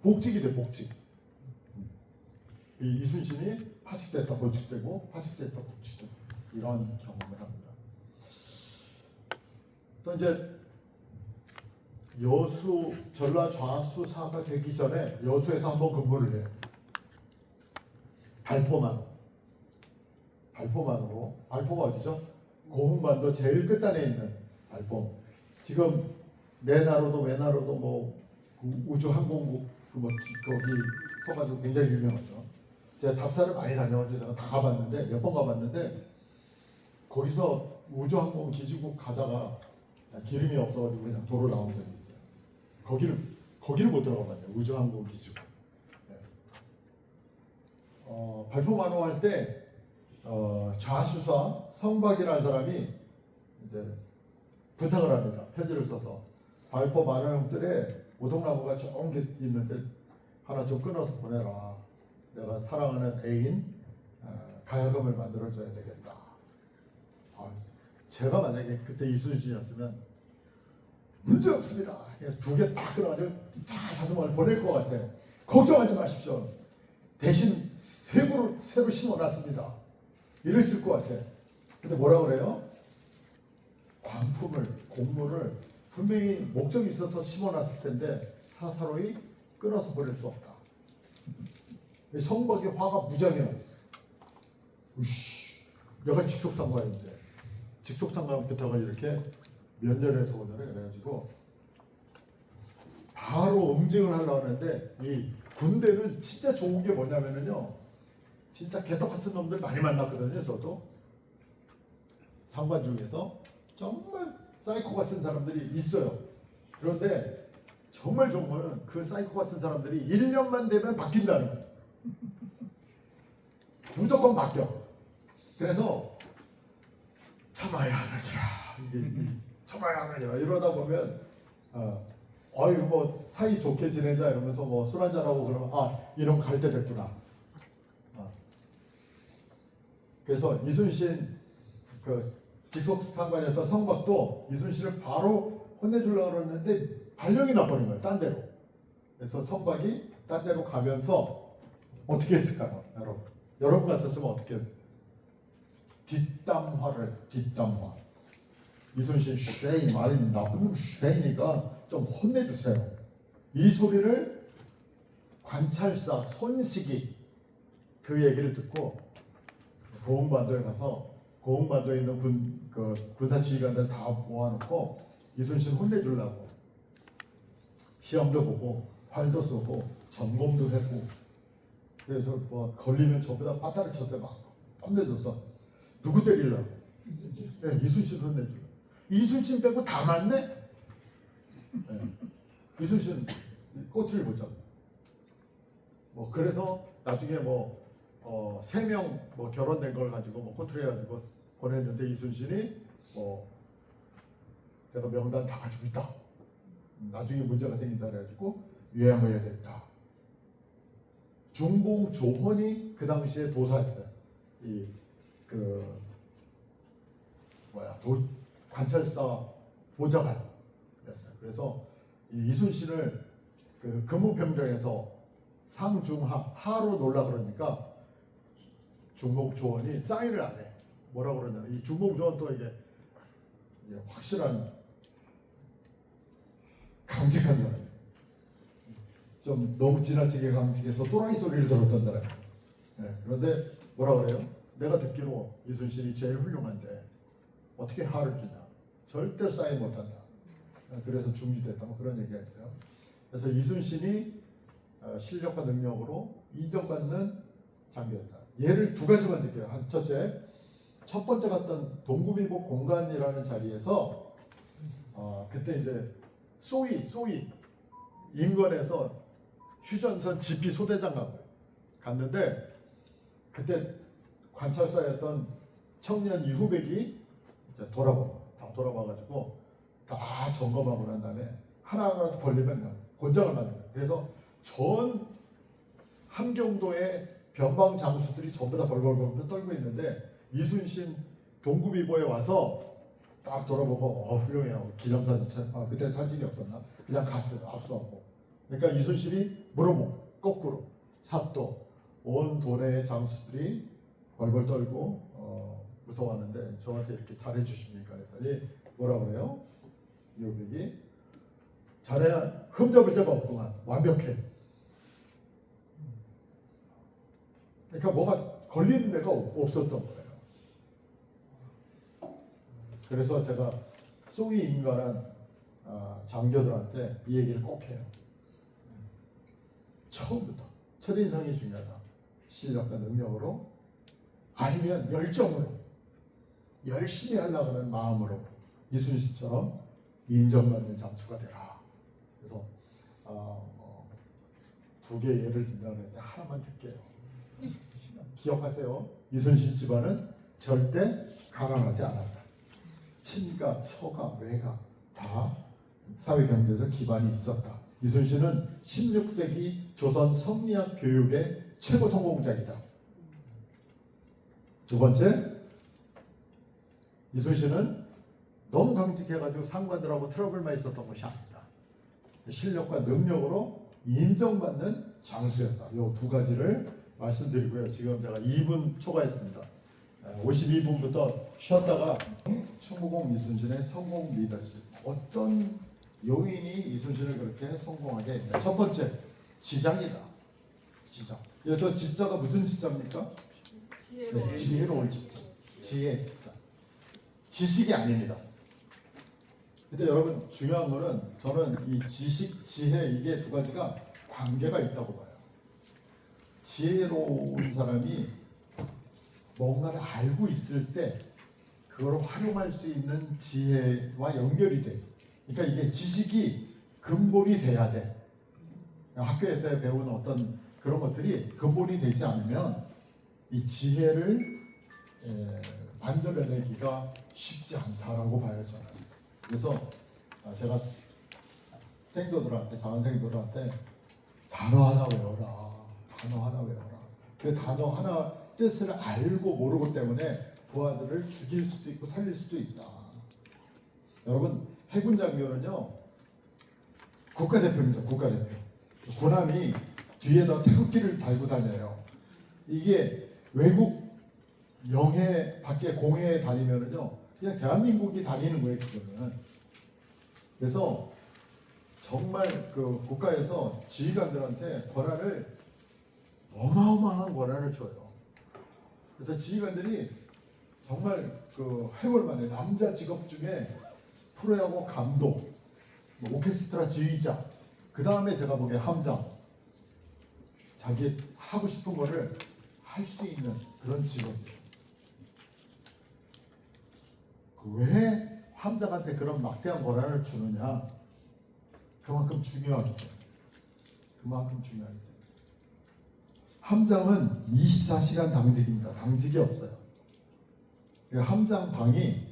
A: 복직이 돼, 복직. 이순신이 파직됐다 복직되고 파직됐다 복직되고 이런 경험을 합니다. 또 이제 여수 전라 좌수사가 되기 전에 여수에서 한번 근무를 해요. 발포만으로. 발포가 어디죠? 고흥반도 제일 끝단에 있는 발포. 지금 내나로도 외나로도 우주항공국 거기 서가지고 굉장히 유명하죠. 제가 답사를 많이 다녀가지고 제가 다 가봤는데 몇 번 가봤는데 거기서 우주항공 기지국 가다가 기름이 없어가지고 그냥 도로 나온 적이 있어요. 거기를 못 들어가봤네요. 우주항공 기지국. 네. 발포만호 할 때 좌수사 성박이라는 사람이 이제 부탁을 합니다. 편지를 써서 발포 만호형들의 오동나무가 좋은 게 있는데 하나 좀 끊어서 보내라. 내가 사랑하는 애인 가야금을 만들어줘야 되겠다. 제가 만약에 그때 이순신이었으면 문제 없습니다. 2개 딱 끊어가지고 잘 다듬어 보낼 것 같아. 걱정하지 마십시오. 대신 새로 심어놨습니다. 이랬을 것 같아. 근데 뭐라 그래요? 곡물을 분명히 목적이 있어서 심어놨을 텐데 사사로이 끊어서 버릴 수 없다. 성박의 화가 무지하게 났어. 내가 직속상관인데 직속상관 부탁을 이렇게 면전에서 오더래. 그래가지고 바로 응징을 하려고 하는데 이 군대는 진짜 좋은 게 뭐냐면은요 진짜 개떡 같은 놈들 많이 만났거든요. 저도 상관 중에서 정말 사이코 같은 사람들이 있어요. 그런데 정말 좋은 거는 그 사이코 같은 사람들이 1년만 되면 바뀐다는 거예요. 무조건 바뀌어. 그래서 참아야 하느니라. 참아야 하느니라. 이러다 보면 사이 좋게 지내자 이러면서 술 한잔하고 그러면 이런 갈 때 됐구나. 그래서 이순신 직속 상관이었던 성박도 이순신을 바로 혼내주려고 그러는데 발령이 나버린 거예요. 딴 데로. 그래서 성박이 딴 데로 가면서 어떻게 했을까요? 여러분 같았으면 어떻게 했을까요? 뒷담화. 이순신 쉐이 말 나쁜 쉐이니까 좀 혼내주세요. 이 소리를 관찰사 손식이 그 얘기를 듣고 고흥반도에 가서 고흥반도에 있는 군사 지휘관들 다 모아놓고 이순신 혼내주려고 시험도 보고 활도 쏘고 점검도 했고 그래서 뭐 걸리면 저보다 빠따를 쳤어요. 막 혼내줘서 누구 때리려고? 네, 이순신 혼내주려고. 이순신 빼고 다 맞네? 네. 이순신 꼬투리를 못 잡고 뭐 그래서 나중에 뭐 3명 뭐 결혼된 걸 가지고 뭐 꼬투리 가지고 보냈는데 이순신이 내가 명단 다 가지고 있다. 나중에 문제가 생긴다 그래가지고 유야무야 됐다. 중공 조헌이 그 당시에 도사였어요. 관찰사 보좌관이었어요. 그래서 이순신을 금우병정에서 상중하로 놀라 그러니까 중공조원이 사인을 안 해. 뭐라고 그러냐면 이 중공조원도 이게 확실한 강직한 사람. 좀 너무 지나치게 강직해서 또라이 소리를 들었던 사람. 네, 그런데 뭐라 그래요? 내가 듣기로 이순신이 제일 훌륭한데 어떻게 하를 주냐? 절대 사인 못한다. 그래서 중지됐다. 뭐 그런 얘기가 있어요. 그래서 이순신이 실력과 능력으로 인정받는 장교였다. 예를 두 가지만 들게요. 첫째, 첫 번째 갔던 동구미복 공관이라는 자리에서 그때 이제 소위 인근에서 휴전선 지피 소대장하고 갔는데 그때 관찰사였던 청년 이후백이 다 돌아봐가지고 다 점검하고 난 다음에 하나하나 걸리면 곤장을 만든 거예요. 그래서 전 함경도의 변방 장수들이 전부 다 벌벌벌 떨고 있는데 이순신 동구비보에 와서 딱 돌아보고 훌륭해요. 기념사진 그때 사진이 없었나? 그냥 갔어요. 압수하고. 그러니까 이순신이 물어보고 거꾸로 삿도 온 도내의 장수들이 벌벌 떨고 무서워하는데 저한테 이렇게 잘해주십니까? 그랬더니 뭐라 그래요? 이후백이 잘해야 흠잡을 데가 없구만. 완벽해. 그러니까 뭐가 걸리는 데가 없었던 거예요. 그래서 제가 소위 인간한 장교들한테 이 얘기를 꼭 해요. 처음부터 첫인상이 중요하다. 실력과 능력으로 아니면 열정으로 열심히 하려고 하는 마음으로 이순신처럼 인정받는 장수가 되라. 그래서 두 개 예를 든다면 하나만 들게요. 기억하세요. 이순신 집안은 절대 가난하지 않았다. 친가, 처가, 외가 다 사회경제적 기반이 있었다. 이순신은 16세기 조선 성리학 교육의 최고 성공자이다. 두 번째, 이순신은 너무 강직해가지고 상관들하고 트러블만 있었던 것이 아니다. 실력과 능력으로 인정받는 장수였다. 이 두 가지를 말씀드리고요. 지금 제가 2분 초과했습니다. 52분부터 쉬었다가 충무공 이순신의 성공 리더십. 어떤 요인이 이순신을 그렇게 성공하게 했냐. 첫 번째, 지장이다. 지장. 저 지자가 무슨 지자입니까? 네, 지혜로운 지자. 지혜 지자. 지식이 아닙니다. 근데 여러분 중요한 거는 저는 이 지식, 지혜 이게 두 가지가 관계가 있다고 봐요. 지혜로운 사람이 뭔가를 알고 있을 때 그걸 활용할 수 있는 지혜와 연결이 돼. 그러니까 이게 지식이 근본이 돼야 돼. 학교에서 배우는 어떤 그런 것들이 근본이 되지 않으면 이 지혜를 만들어내기가 쉽지 않다라고 봐요, 저는. 그래서 제가 생도들한테, 자원생도들한테 단어 하나 외워라. 단어 하나 외워라. 그 단어 하나 뜻을 알고 모르고 때문에 부하들을 죽일 수도 있고 살릴 수도 있다. 여러분, 해군 장교는요 국가대표입니다. 국가대표. 군함이 뒤에다 태극기를 달고 다녀요. 이게 외국 영해 밖에 공해에 다니면은요 그냥 대한민국이 다니는 거예요. 그거는. 그래서 정말 그 국가에서 지휘관들한테 권한을 어마어마한 권한을 줘요. 그래서 지휘관들이 정말 그 해볼 만해. 남자 직업 중에 프로야구 감독, 뭐 오케스트라 지휘자, 그 다음에 제가 보기에 함장, 자기 하고 싶은 거를 할 수 있는 그런 직업이에요. 왜 함장한테 그런 막대한 권한을 주느냐? 그만큼 중요하기 때문에. 그만큼 중요하기 때문에. 함장은 24시간 당직입니다. 당직이 없어요. 그 함장 방이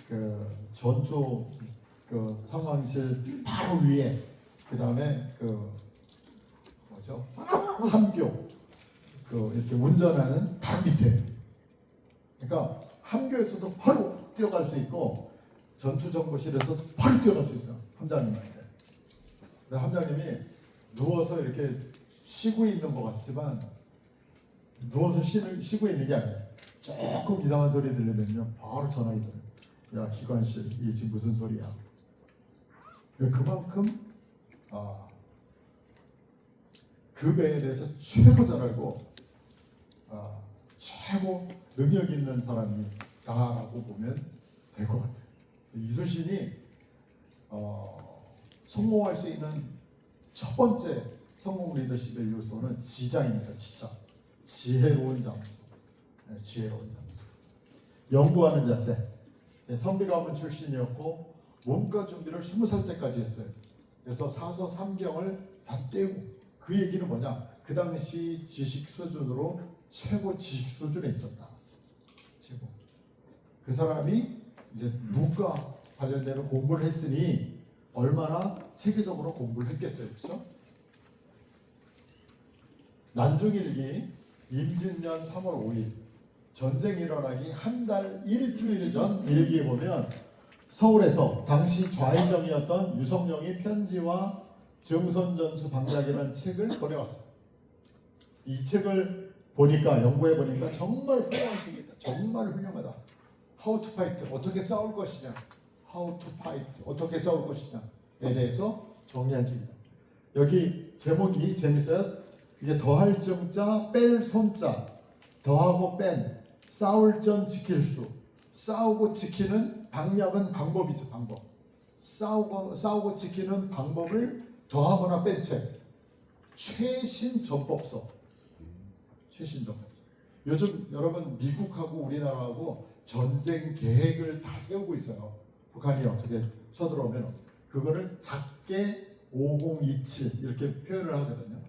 A: 그 전투 그 상황실 바로 위에, 그 다음에 그 뭐죠? 함교 그 이렇게 운전하는 바로 밑에. 그러니까 함교에서도 바로 뛰어갈 수 있고 전투정보실에서도 바로 뛰어갈 수 있어요. 함장님한테. 함장님이 누워서 이렇게 쉬고 있는 것 같지만 누워서 쉬고 있는 게 아니에요. 조금 이상한 소리 들리면요 바로 전화기 들어요. 야, 기관실 이게 지금 무슨 소리야? 그만큼 그 배에 대해서 최고 잘 알고 최고 능력 있는 사람이 다라고 보면 될 것 같아요. 이순신이 성공할 수 있는 첫 번째 성공 리더십의 요소는 지장입니다. 지장. 지혜로운 장수. 네, 지혜로운 장수. 연구하는 자세. 네, 성비가문 출신이었고 문과 준비를 20살 때까지 했어요. 그래서 사서 3경을 다 떼고. 그 얘기는 뭐냐? 그 당시 지식 수준으로 최고 지식 수준에 있었다. 최고. 그 사람이 이제 문과 관련되는 공부를 했으니 얼마나 체계적으로 공부를 했겠어요. 그렇죠? 난중일기 임진년 3월 5일 전쟁 일어나기 한 달 일주일 전 일기에 보면 서울에서 당시 좌의정이었던 유성룡이 편지와 정선전수 방작이라는 책을 보내왔어요. 이 책을 보니까 연구해 보니까 정말 훌륭한 책이다. 정말 훌륭하다. How to fight, 어떻게 싸울 것이냐, How to fight, 어떻게 싸울 것이냐에 대해서 정리한 책이다. 여기 제목이 재밌어요. 이게 더할 정자, 뺄 손자, 더하고 뺀, 싸울 전 지킬 수, 싸우고 지키는 방략은 방법이죠. 방법. 싸우고 지키는 방법을 더하거나 뺀 책. 최신 전법서. 최신 전법서. 요즘 여러분 미국하고 우리나라하고 전쟁 계획을 다 세우고 있어요. 북한이 어떻게 쳐들어오면 그거를 작게 5027 이렇게 표현을 하거든요.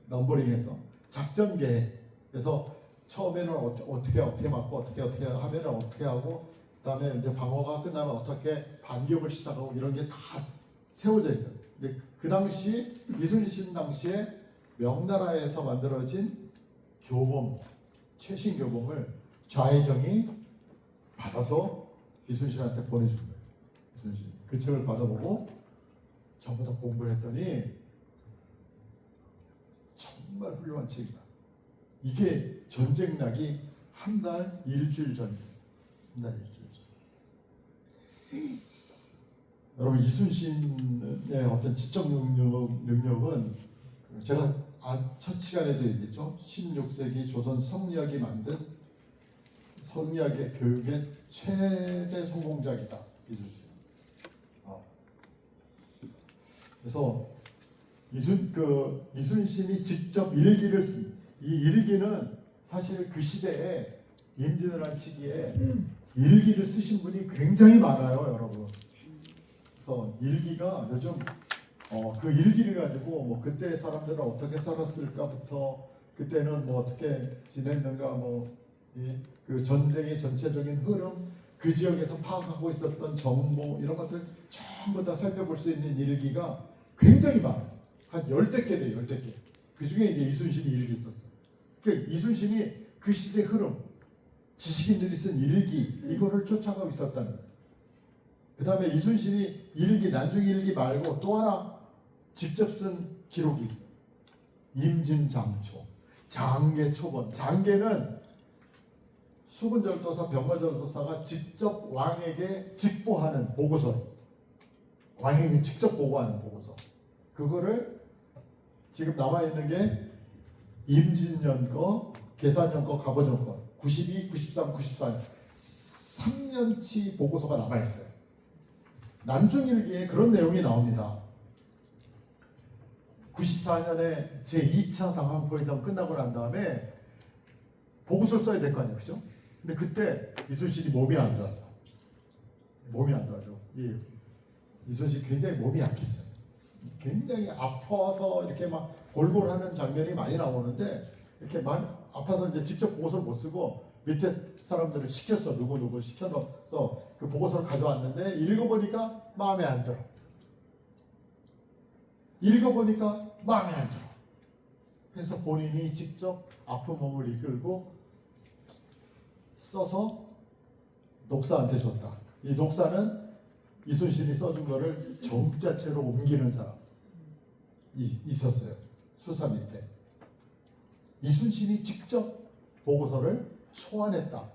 A: 넘버링해서 작전 계획. 그래서 처음에는 어떻게 맞고 어떻게 하면은 어떻게 하고, 그다음에 이제 방어가 끝나면 어떻게 반격을 시작하고 이런 게 다 세워져 있어요. 근데 그 당시 이순신 당시에 명나라에서 만들어진 교범, 최신 교범을 좌의정이 받아서 이순신한테 보내준 거예요. 이순신 그 책을 받아보고 전부 다 공부했더니 정말 훌륭한 책이다. 이게 전쟁락이 한 달 일주일 전이에요. 한 달 일주일 전. 여러분 이순신의 어떤 지적 능력은 제가 첫 시간에도 얘기했죠. 16세기 조선 성리학이 만든 성리학의 교육의 최대 성공작이다. 이순신. 그래서 이순신이 직접 일기를 쓴 이 일기는 사실 그 시대에 임진왜란 시기에 일기를 쓰신 분이 굉장히 많아요, 여러분. 그래서 일기가 요즘 그 일기를 가지고 뭐 그때 사람들은 어떻게 살았을까부터 그때는 뭐 어떻게 지냈는가 그 전쟁의 전체적인 흐름, 그 지역에서 파악하고 있었던 정보 이런 것들 전부 다 살펴볼 수 있는 일기가 굉장히 많아요. 한 10대 개 돼요, 10대 개. 그 중에 이제 이순신이 일기 썼어요. 그러니까 이순신이 그 시대 흐름, 지식인들이 쓴 일기 이거를 쫓아가고 있었다는 거예요. 그 다음에 이순신이 일기, 난중일기 말고 또 하나 직접 쓴 기록이 있어요. 임진장초, 장계초본. 장계는 수군절도사, 병마절도사가 직접 왕에게 직보하는 보고서, 왕에게 직접 보고하는 보고서. 그거를 지금 남아있는 게 임진년 거, 계산년 거, 갑원년 거 92, 93, 94년 3년치 보고서가 남아있어요. 난중일기에 그런 내용이 나옵니다. 94년에 제2차 당황포위전 끝나고 난 다음에 보고서를 써야 될 거 아니에요, 그죠? 근데 그때 이순신이 몸이 안 좋았어. 몸이 안 좋아져. 이순신 굉장히 몸이 약했어요. 굉장히 아파서 이렇게 막 골골하는 장면이 많이 나오는데 이렇게 많이 아파서 이제 직접 보고서를 못 쓰고 밑에 사람들을 시켰어. 누구 시켜서 그 보고서를 가져왔는데 읽어보니까 마음에 안 들어. 읽어보니까 마음에 안 들어. 그래서 본인이 직접 아픈 몸을 이끌고 써서 녹사한테 줬다. 이 녹사는 이순신이 써준 거를 정자체로 옮기는 사람이 있었어요. 수사 밑에. 이순신이 직접 보고서를 초안했다.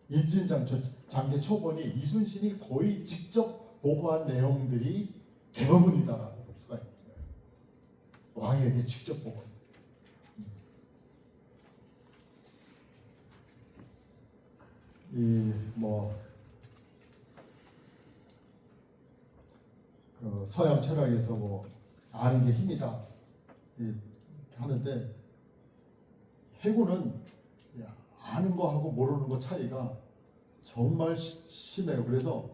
A: 임진장계 초본이 이순신이 거의 직접 보고한 내용들이 대부분이다라고 볼 수가 있는 거예요. 왕에게 직접 보고. 그 서양 철학에서 아는 게 힘이다 하는데 해군은 아는 거하고 모르는 거 차이가 정말 심해요. 그래서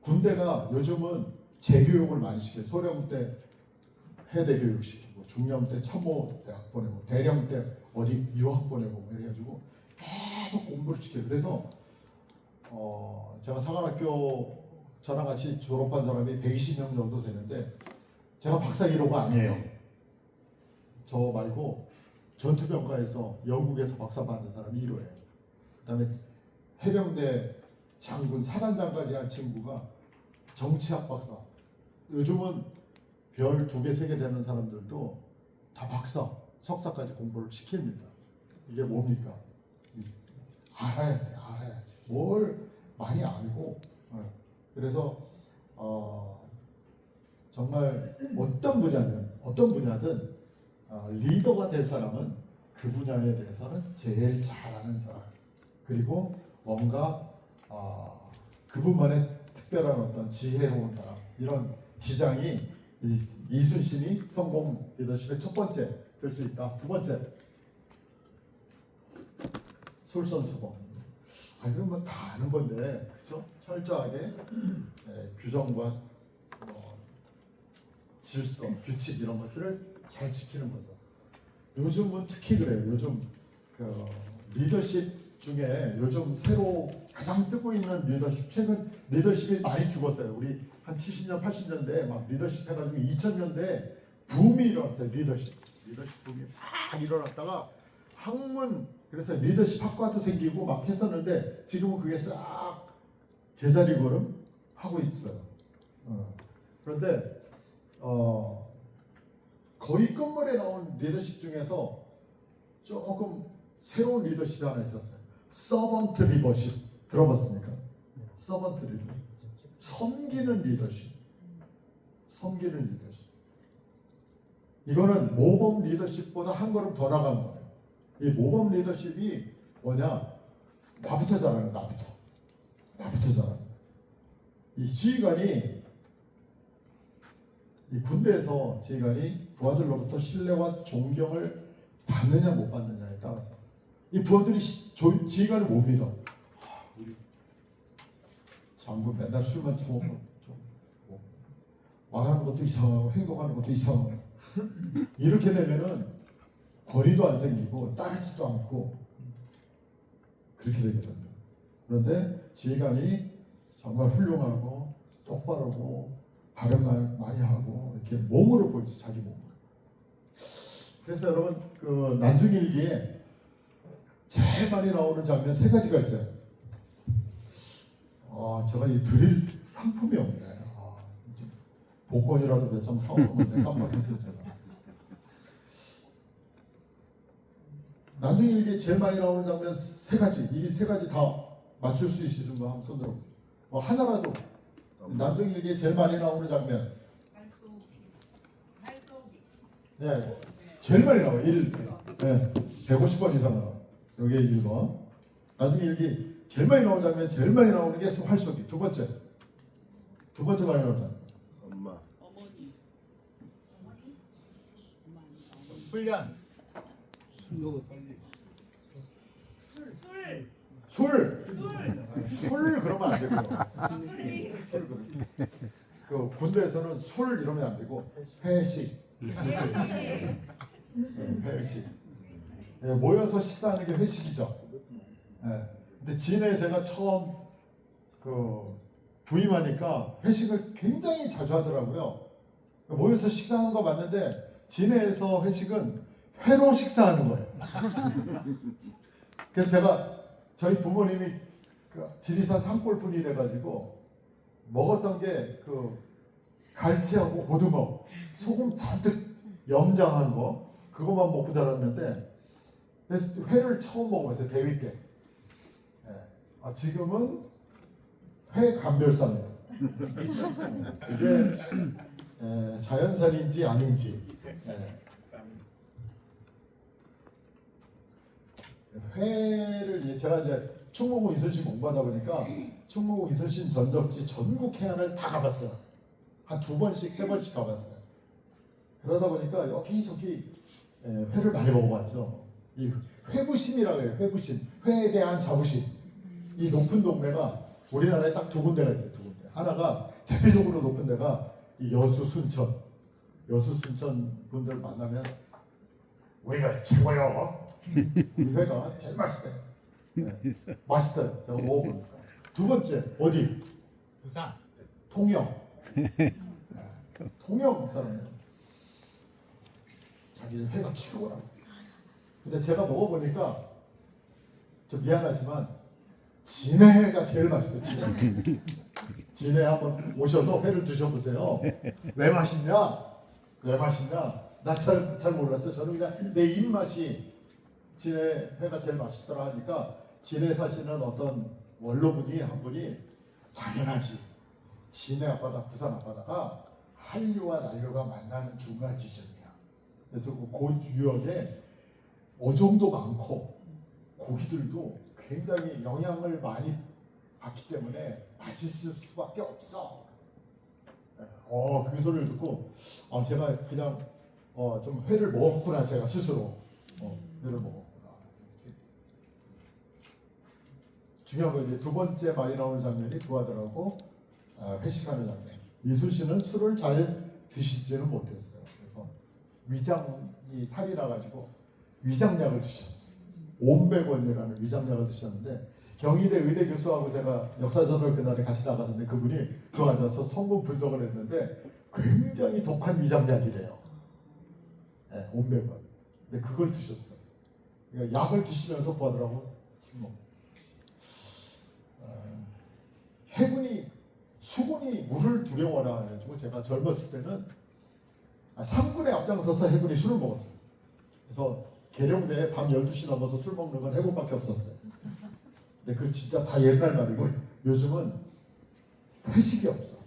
A: 군대가 요즘은 재교육을 많이 시켜요. 소령 때 해대 교육 시키고, 중령 때 참모 대학 보내고, 대령 때 어디 유학 보내고 이래가지고 계속 공부를 시켜요. 그래서 제가 사관학교 저랑 같이 졸업한 사람이 120명 정도 되는데 제가 박사 1호가 아니에요. 저 말고 전투병과에서 영국에서 박사 받는 사람이 1호예요. 그 다음에 해병대 장군 사단장까지 한 친구가 정치학 박사. 요즘은 별 2개, 3개 되는 사람들도 다 박사, 석사까지 공부를 시킵니다. 이게 뭡니까? 알아야 돼, 알아야지. 뭘 많이 알고. 그래서 정말 어떤 분야든 리더가 될 사람은 그 분야에 대해서는 제일 잘하는 사람, 그리고 뭔가 그분만의 특별한 어떤 지혜로운 사람, 이런 지장이 이순신이 성공 리더십의 첫 번째 될 수 있다. 두 번째, 솔선수범. 이건 뭐 다 아는 건데, 그렇죠? 철저하게 규정과 질서, 규칙 이런 것들을 잘 지키는 거죠. 요즘은 특히 그래요. 요즘 그 리더십 중에 요즘 새로 가장 뜨고 있는 리더십, 최근 리더십이 많이 죽었어요. 우리 한 70년, 80년대에 막 리더십 해가지고 2000년대에 붐이 일어났어요. 리더십 붐이 막 일어났다가 학문, 그래서 리더십 학과도 생기고 막 했었는데 지금은 그게 싹 제자리 걸음 하고 있어요. 그런데 거의 끝물에 나온 리더십 중에서 조금 새로운 리더십이 하나 있었어요. 서번트 리더십 들어봤습니까? 서번트 리더십. 섬기는 리더십. 이거는 모범 리더십보다 한 걸음 더 나간 거예요. 이 모범 리더십이 뭐냐? 나부터 잘하는, 나부터 잘하는. 이 지휘관이, 이 군대에서 지휘관이 부하들로부터 신뢰와 존경을 받느냐 못 받느냐에 따라서 이 부하들이 지휘관을 못 믿어. 우리 장군 맨날 술만 처먹고 말하는 것도 이상하고 행동하는 것도 이상하고 이렇게 되면은 권위도 안 생기고 따르지도 않고 그렇게 되거든요. 그런데 지휘관이 정말 훌륭하고 똑바르고 바른 말 많이 하고 이렇게 몸으로 보이죠. 자기 몸으로. 그래서 여러분 그 난중일기에 제일 많이 나오는 장면 세 가지가 있어요. 제가 이 드릴 상품이 없네. 복권이라도 몇 장 사오는데 깜빡했어요 제가. 나중에 이게 제일 많이 나오는 장면 세 가지, 이 세 가지 다 맞출 수 있으신 분 한번 손 들어보세요. 하나라도 나중에 이게 제일 많이 나오는 장면. 네, 제일 많이 나와요. 150번 이상 나와. 여기에 1번. 나중에 여기 제일 많이 나오는 장면, 제일 많이 나오는 게 활쏘기. 두 번째 많이 나오는 장면.
B: 엄마.
C: 어머니.
B: 훈련.
A: 술 그러면 안 되고요. 술 그러면. 그 군대에서는 술 이러면 안 되고 회식. 회식. 모여서 식사하는 게 회식이죠. 근데 진해 제가 처음 부임하니까 회식을 굉장히 자주 하더라고요. 모여서 식사하는 거 맞는데 진해에서 회식은 회로 식사하는 거예요. 그래서 제가 저희 부모님이 지리산 산골분이 돼가지고 먹었던 게 갈치하고 고등어, 소금 잔뜩 염장한 거 그것만 먹고 자랐는데 그래서 회를 처음 먹어봤어요. 대위 때. 지금은 회 감별사입니다. 이게 자연산인지 아닌지. 회를 제가 이제 충무공 이순신 공부하다 보니까 충무공 이순신 전적지 전국 해안을 다 가봤어요. 한 2번씩 3번씩 가봤어요. 그러다 보니까 여기저기 회를 많이 먹어봤죠. 이 회부심이라고 해요. 회부심, 회에 대한 자부심. 이 높은 동네가 우리나라에 딱 2군데가 있어요. 2군데. 하나가 대표적으로 높은 데가 이 여수 순천. 여수 순천 분들 만나면 우리가 최고요. 우리 회가 제일 맛있대요. 맛있어요. 제가 먹어보니까. 두 번째 어디?
B: 부산.
A: 통영. 통영 사람이에요. 자기는 회가 최고라고. 근데 제가 먹어보니까 좀 미안하지만 진해가 제일 맛있어요. 진해 한번 오셔서 회를 드셔보세요. 왜 맛있냐? 왜 맛있냐? 나 잘 몰랐어요. 저는 그냥 내 입맛이 진해 회가 제일 맛있더라 하니까 진해 사시는 어떤 원로분이 한 분이 당연하지. 진해 앞바다, 부산 앞바다가 한류와 난류가 만나는 중간 지점이야. 그래서 그 유역에 어종도 많고 고기들도 굉장히 영양을 많이 받기 때문에 맛있을 수밖에 없어. 그 소리를 듣고 제가 그냥 좀 회를 먹었구나. 제가 스스로 회를 먹었구나. 중요한 건 이제 두 번째 많이 나오는 장면이 두 아들하고 회식하는 장면. 이순신은 술을 잘 드시지는 못했어요. 그래서 위장이 탈이 나가지고 위장약을 드셨어요. 온백원이라는 위장약을 드셨는데 경희대 의대 교수하고 제가 역사전을 그날에 같이 나갔는데 그분이 그 앉아서 성분 분석을 했는데 굉장히 독한 위장약이래요. 온백원. 근데 그걸 드셨어요. 그러니까 약을 드시면서 구하더라고 술 먹고. 해군이 수군이 물을 두려워라 해가지고 제가 젊었을 때는 3군에 앞장서서 해군이 술을 먹었어요. 그래서 계룡대에 밤 12시 넘어서 술 먹는 건 해군밖에 없었어요. 근데 그 진짜 다 옛날 말이고 요즘은 회식이 없어.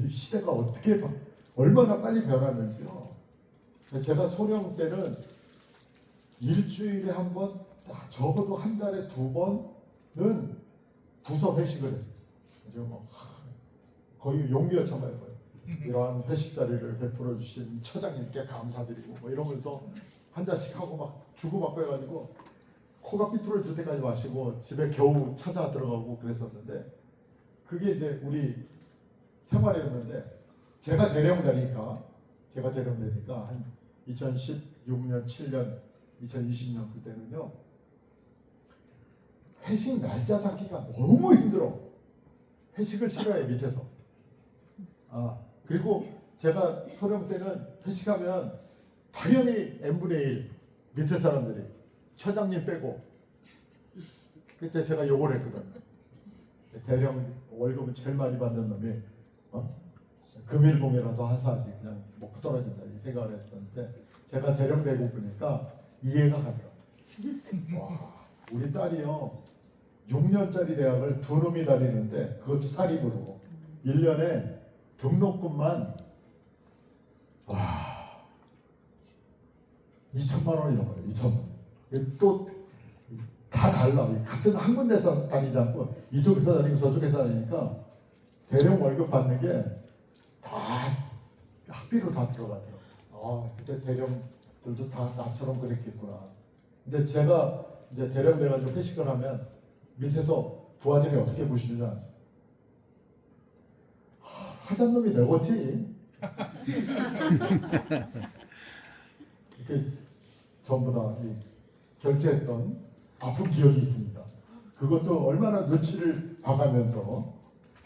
A: 시대가 어떻게 얼마나 빨리 변하는지요. 제가 소령 때는 일주일에 한 번, 적어도 한 달에 2번은 부서 회식을 했어요. 거의 용비어처럼 해요. 이러한 회식 자리를 베풀어 주신 처장님께 감사드리고 이러면서 한 잔씩 하고 막 주고받고 해가지고 코가 삐뚤어질 때까지 마시고 집에 겨우 찾아 들어가고 그랬었는데 그게 이제 우리 생활이었는데 제가 대령되니까 한 2016년, 7년, 2020년 그때는요 회식 날짜 잡기가 너무 힘들어. 회식을 싫어해 밑에서. 그리고 제가 소령 때는 회식하면 당연히 n분의 1 밑에 사람들이 처장님 빼고 그때 제가 욕을 했거든요. 대령 월급은 제일 많이 받는 놈이 금일봉이라도 하사하지 그냥 먹고 떨어진다 이 생각을 했었는데 제가 대령 되고 보니까 이해가 가더라고요. 와, 우리 딸이요 6년짜리 대학을 두 놈이 다니는데 그것도 사립으로 1년에 등록금만 2천만 원이 넘어요. 2천만 원. 또 다 달라. 같은 한 군데서 다니지 않고 이쪽에서 다니고 저쪽에서 다니니까 대령 월급 받는 게 다 학비로 다 들어가더라고요. 그때 대령들도 다 나처럼 그랬겠구나. 근데 제가 이제 대령 돼가지고 회식을 하면 밑에서 부하들이 어떻게 보시는지 알죠? 하잔 놈이 내겠지. 이렇게 전부 다 결제했던 아픈 기억이 있습니다. 그것도 얼마나 눈치를 봐가면서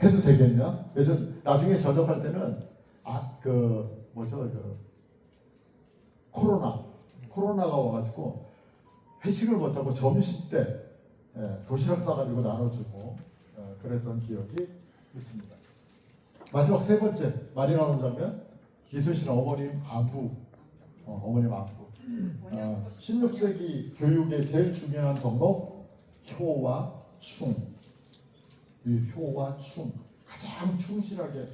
A: 해도 되겠냐? 그래서 나중에 전역할 때는 코로나가 와가지고 회식을 못하고 점심 때 도시락 싸가지고 나눠주고 그랬던 기억이 있습니다. 마지막 세 번째 말이 나오는 장면 이순신 어머님 안부. 어머님 안부. 16세기 교육의 제일 중요한 덕목 효와 충. 이 효와 충 가장 충실하게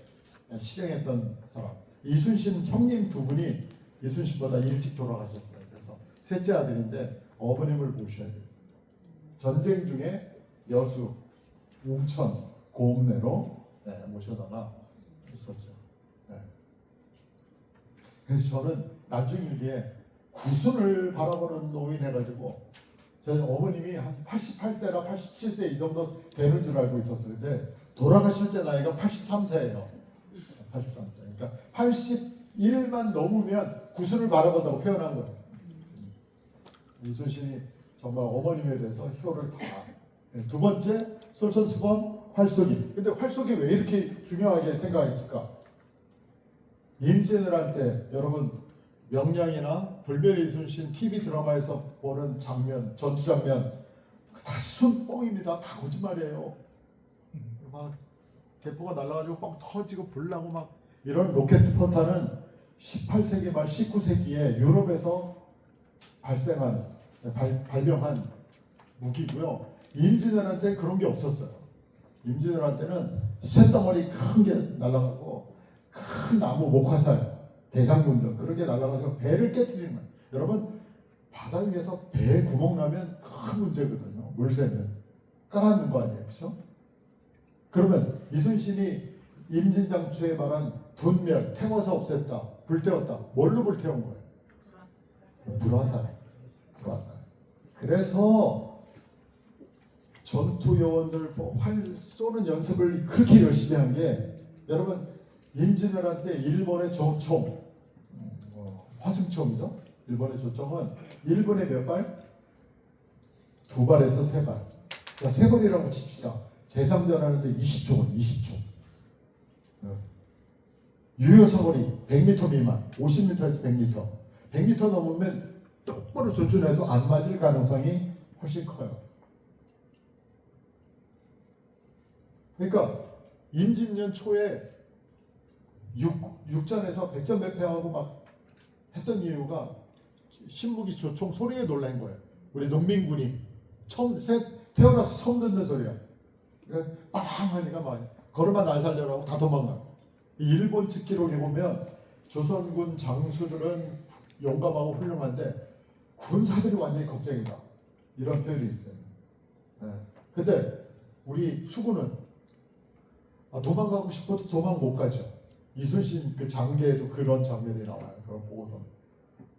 A: 실행했던 사람. 이순신 형님 두 분이 이순신보다 일찍 돌아가셨어요. 그래서 셋째 아들인데 어머님을 모셔야 됐습니다. 전쟁 중에 여수, 웅천, 고읍내로 모셔다가 있었죠. 그래서 저는 나중 일기에 구순을 바라보는 노인 해가지고 저희 어머님이 한 88세나 87세 이 정도 되는 줄 알고 있었어요. 근데 돌아가실 때 나이가 83세예요. 83세. 그러니까 81만 넘으면 구순을 바라본다고 표현한 거예요. 이순신이 정말 어머님에 대해서 효를 다. 두 번째 솔선수범 활쏘기. 근데 활쏘기 왜 이렇게 중요하게 생각했을까? 임진왜란 때 여러분 명량이나 불멸의 이순신 TV 드라마에서 보는 장면, 전투 장면 다 순뻥입니다. 다 거짓말이에요. 막 대포가 날아가지고 뻥 터지고 불나고 막 이런 로켓 포탄은 18세기 말 19세기에 유럽에서 발명한 무기고요. 임진왜란 때 그런 게 없었어요. 임진왜란 때는 쇳덩어리 큰 게 날아가고 큰 나무 목화살 대장군들 그런 게 날아가서 배를 깨뜨리는 거예요. 여러분 바다 위에서 배에 구멍 나면 큰 문제거든요. 물새면 깔아놓는 거 아니에요, 그렇죠? 그러면 이순신이 임진장초에 말한 분멸, 태워서 없앴다, 불태웠다. 뭘로 불태운 거예요? 불화살. 그래서 전투 요원들 활 쏘는 연습을 그렇게 열심히 한 게 여러분 임진왜란 때 일본의 조총 화승총이죠. 일본의 조총은 1분에 몇 발? 2발에서 3발. 그러니까 3발이라고 칩시다. 재장전하는데 20초건 20초. 유효 사거리 100m 미만, 50m에서 100m. 100m 넘으면 똑바로 조준해도 안 맞을 가능성이 훨씬 커요. 그러니까 임진년 초에 육전에서 백전백패하고 막 했던 이유가 신무기 조총 소리에 놀란 거예요. 우리 농민군이 태어나서 처음 듣는 소리야. 그러니까 빵 하니까 막 걸음만 날 살려라고 다 도망가고. 일본 측기록에 보면 조선군 장수들은 용감하고 훌륭한데 군사들이 완전히 겁쟁이다. 이런 표현이 있어요. 근데 우리 수군은 도망가고 싶어도 도망 못 가죠. 이순신 그 장계에도 그런 장면이 나와요. 그런 보고서.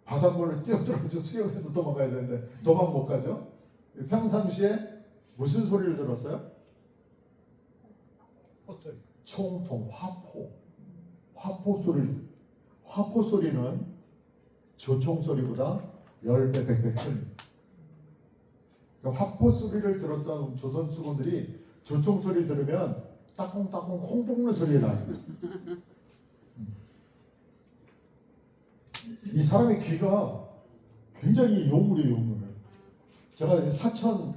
A: 바닷물을 뛰어들어서 수영해서 도망가야 되는데 도망 못 가죠. 평상시에 무슨 소리를 들었어요?
B: 헛소리.
A: 총통, 화포 소리. 화포 소리는 조총 소리보다 10배, 100배 큰. 그러니까 화포 소리를 들었던 조선 수군들이 조총 소리 들으면 따콩따콩 콩 볶는 소리 나요. 이 사람의 귀가 굉장히 요물이에요, 요물. 제가 사천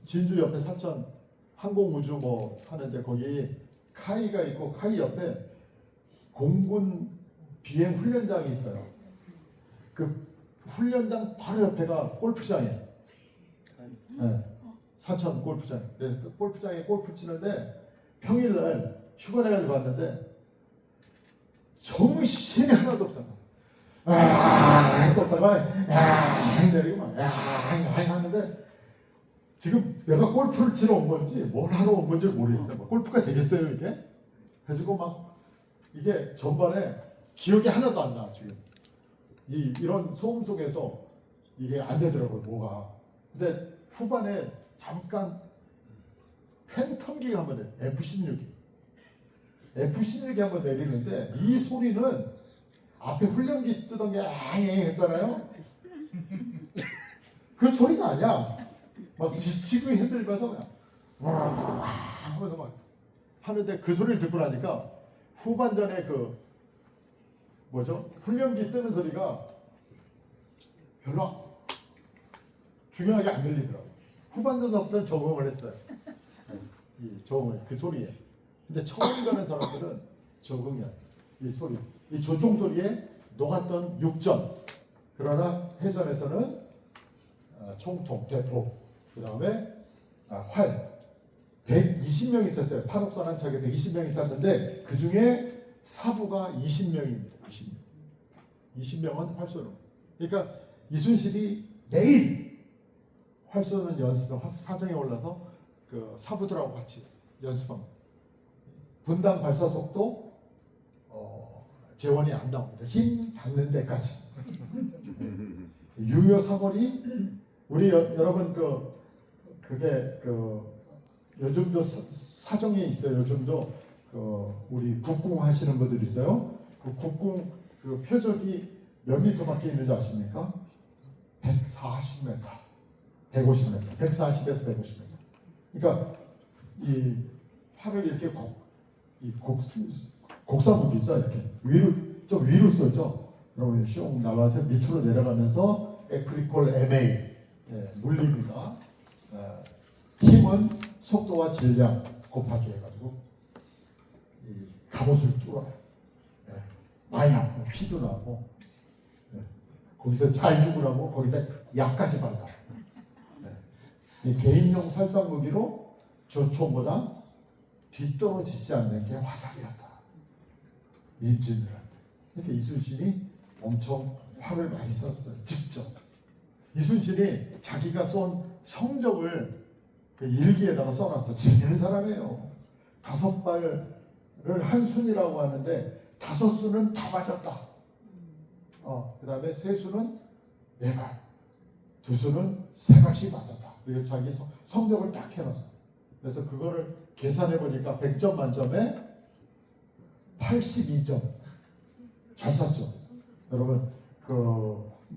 A: 진주 옆에 사천 항공우주 뭐 하는데 거기 카이가 있고 카이 옆에 공군 비행 훈련장이 있어요. 그 훈련장 바로 옆에가 골프장이에요. 네, 사천 골프장. 네, 그 골프장에 골프 치는데 평일날 휴가 내가지고 갔는데 정신이 하나도 없어. 떴다가 내리고 막 하는데 지금 내가 골프를 치러 온 건지 뭘 하러 온 건지 모르겠어요. 뭐 골프가 되겠어요 이게? 해가지고 막 이게 전반에 기억이 하나도 안 나 지금. 이런 소음 속에서 이게 안 되더라고요 뭐가. 근데 후반에 잠깐 팬텀기가 한번 돼. F16이 한번 내리는데 이 소리는 앞에 훈련기 뜨던 게 했잖아요. 그 소리가 아니야. 막 지치고 힘들면서 그냥 하면서 막 하는데 그 소리를 듣고 나니까 후반전에 그 뭐죠? 훈련기 뜨는 소리가 별로 중요하게 안 들리더라고. 후반전부터 적응을 했어요. 이 적응을 그 소리에. 근데 처음 가는 사람들은 적응이 안 돼. 이 소리, 이 조종 소리에 녹았던 육전. 그러나 해전에서는 총통, 대포, 그 다음에 활. 120명이 탔어요. 팔업선 한 척에 120명이 탔는데 그 중에 사부가 20명입니다. 20명은 활 쏘는. 그러니까 이순신이 매일 활 쏘는 연습을 사정에 올라서 그 사부들하고 같이 연습합니다. 분당 발사 속도 재원이 안 나옵니다. 힘 닿는 데까지. 유효 사거리 우리 여러분 그게 요즘도 사정에 있어요. 요즘도 우리 국궁 하시는 분들 있어요. 그 국궁 그 표적이 몇 미터밖에 있는지 아십니까? 140m, 150m, 140에서 150m. 그러니까 이 팔을 이렇게 곡사무기죠. 이렇게 좀 위로 쏘죠. 그러면 슝 나가서 밑으로 내려가면서 에크리콜 MA 물립니다. 힘은 속도와 질량 곱하기 해가지고 이 갑옷을 뚫어요. 많이 아파요. 피도 나고 거기서 잘 죽으라고 거기다 약까지 발라. 이 개인용 살상 무기로 조총보다 뒤떨어지지 않는 게 화살이었다. 입진들한테. 그러니까 이순신이 엄청 활을 많이 썼어요. 직접. 이순신이 자기가 쏜 성적을 그 일기에다가 써놨어. 재밌는 사람이에요. 5발을 한 순이라고 하는데 5수는 다 맞았다. 그 다음에 3수는 4발, 2수는 3발씩 맞았다. 그리고 자기 성적을 딱 해놨어. 그래서 그거를 계산해 보니까 100점 만점에 82점. 잘 쐈죠. 여러분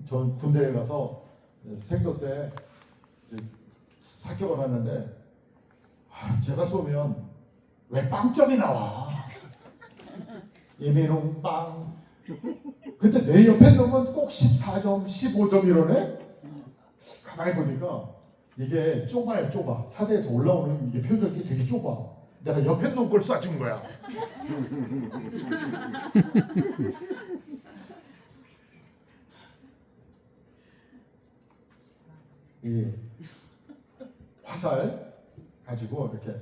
A: 전 군대에 가서 생도 때 사격을 하는데 제가 쏘면 왜 빵점이 나와? 이민웅 빵. 근데 내 옆에 놈은 꼭 14점, 15점 이러네? 가만히 보니까 이게 좁아요, 좁아. 사대에서 올라오는 이게 표적이 되게 좁아. 내가 옆에 놈 걸 쏴준 거야. 이 화살 가지고 이렇게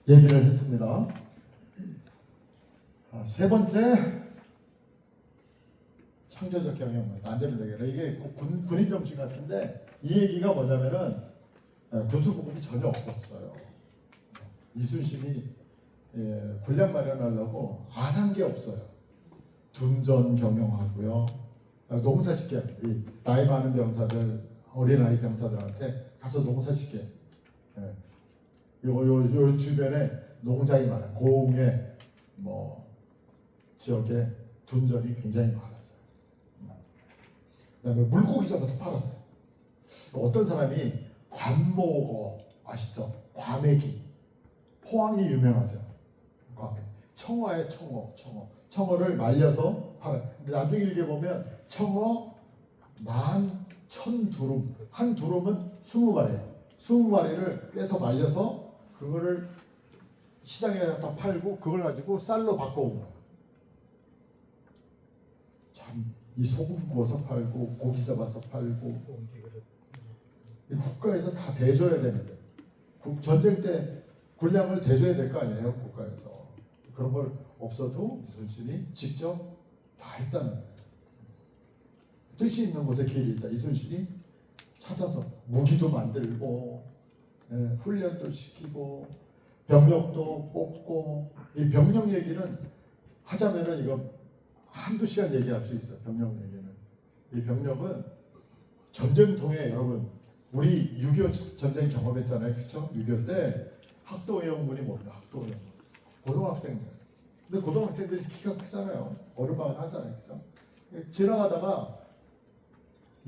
A: 얘기를 했습니다. 세 번째, 창조적 경영, 안 되면 되겠다. 이게 군인 정신 같은데 이 얘기가 뭐냐면은 군수부급이 전혀 없었어요. 이순신이 군량 마련하려고 안 한 게 없어요. 둔전 경영하고요. 농사짓게 나이 많은 병사들, 어린아이 병사들한테 가서 농사짓게. 요 주변에 농장이 많아요. 고흥에 뭐 지역에 둔전이 굉장히 많았어요. 그다음에 물고기 잡아서 팔았어요. 어떤 사람이 관모어 아시죠? 과메기. 포항이 유명하죠. 과메. 청어에 청어를 말려서 팔아요. 근데 나중에 읽어보면 청어 11,000 1000두룸, 한 두룸은 20마리예요. 20마리를 빼서 말려서 그거를 시장에 갖다 팔고 그걸 가지고 쌀로 바꿔온 거예요. 참, 이 소금 구워서 팔고 고기 잡아서 팔고 이 국가에서 다 대줘야 되는데 전쟁 때 군량을 대줘야 될 거 아니에요, 국가에서. 그런 걸 없어도 이순신이 직접 다 했다는 거예요. 뜻이 있는 곳에 길이 있다. 이순신이 찾아서 무기도 만들고, 훈련도 시키고, 병력도 뽑고. 이 병력 얘기는 하자면은 이거 한두 시간 얘기할 수 있어요. 병력 얘기는. 이 병력은 전쟁통에 여러분 우리 6.25 전쟁 경험했잖아요, 그렇죠? 6.25 때 학도의원군이 뭡니까? 학도의원군. 고등학생들. 근데 고등학생들이 키가 크잖아요. 어른방을 하잖아요, 그렇죠? 지나가다가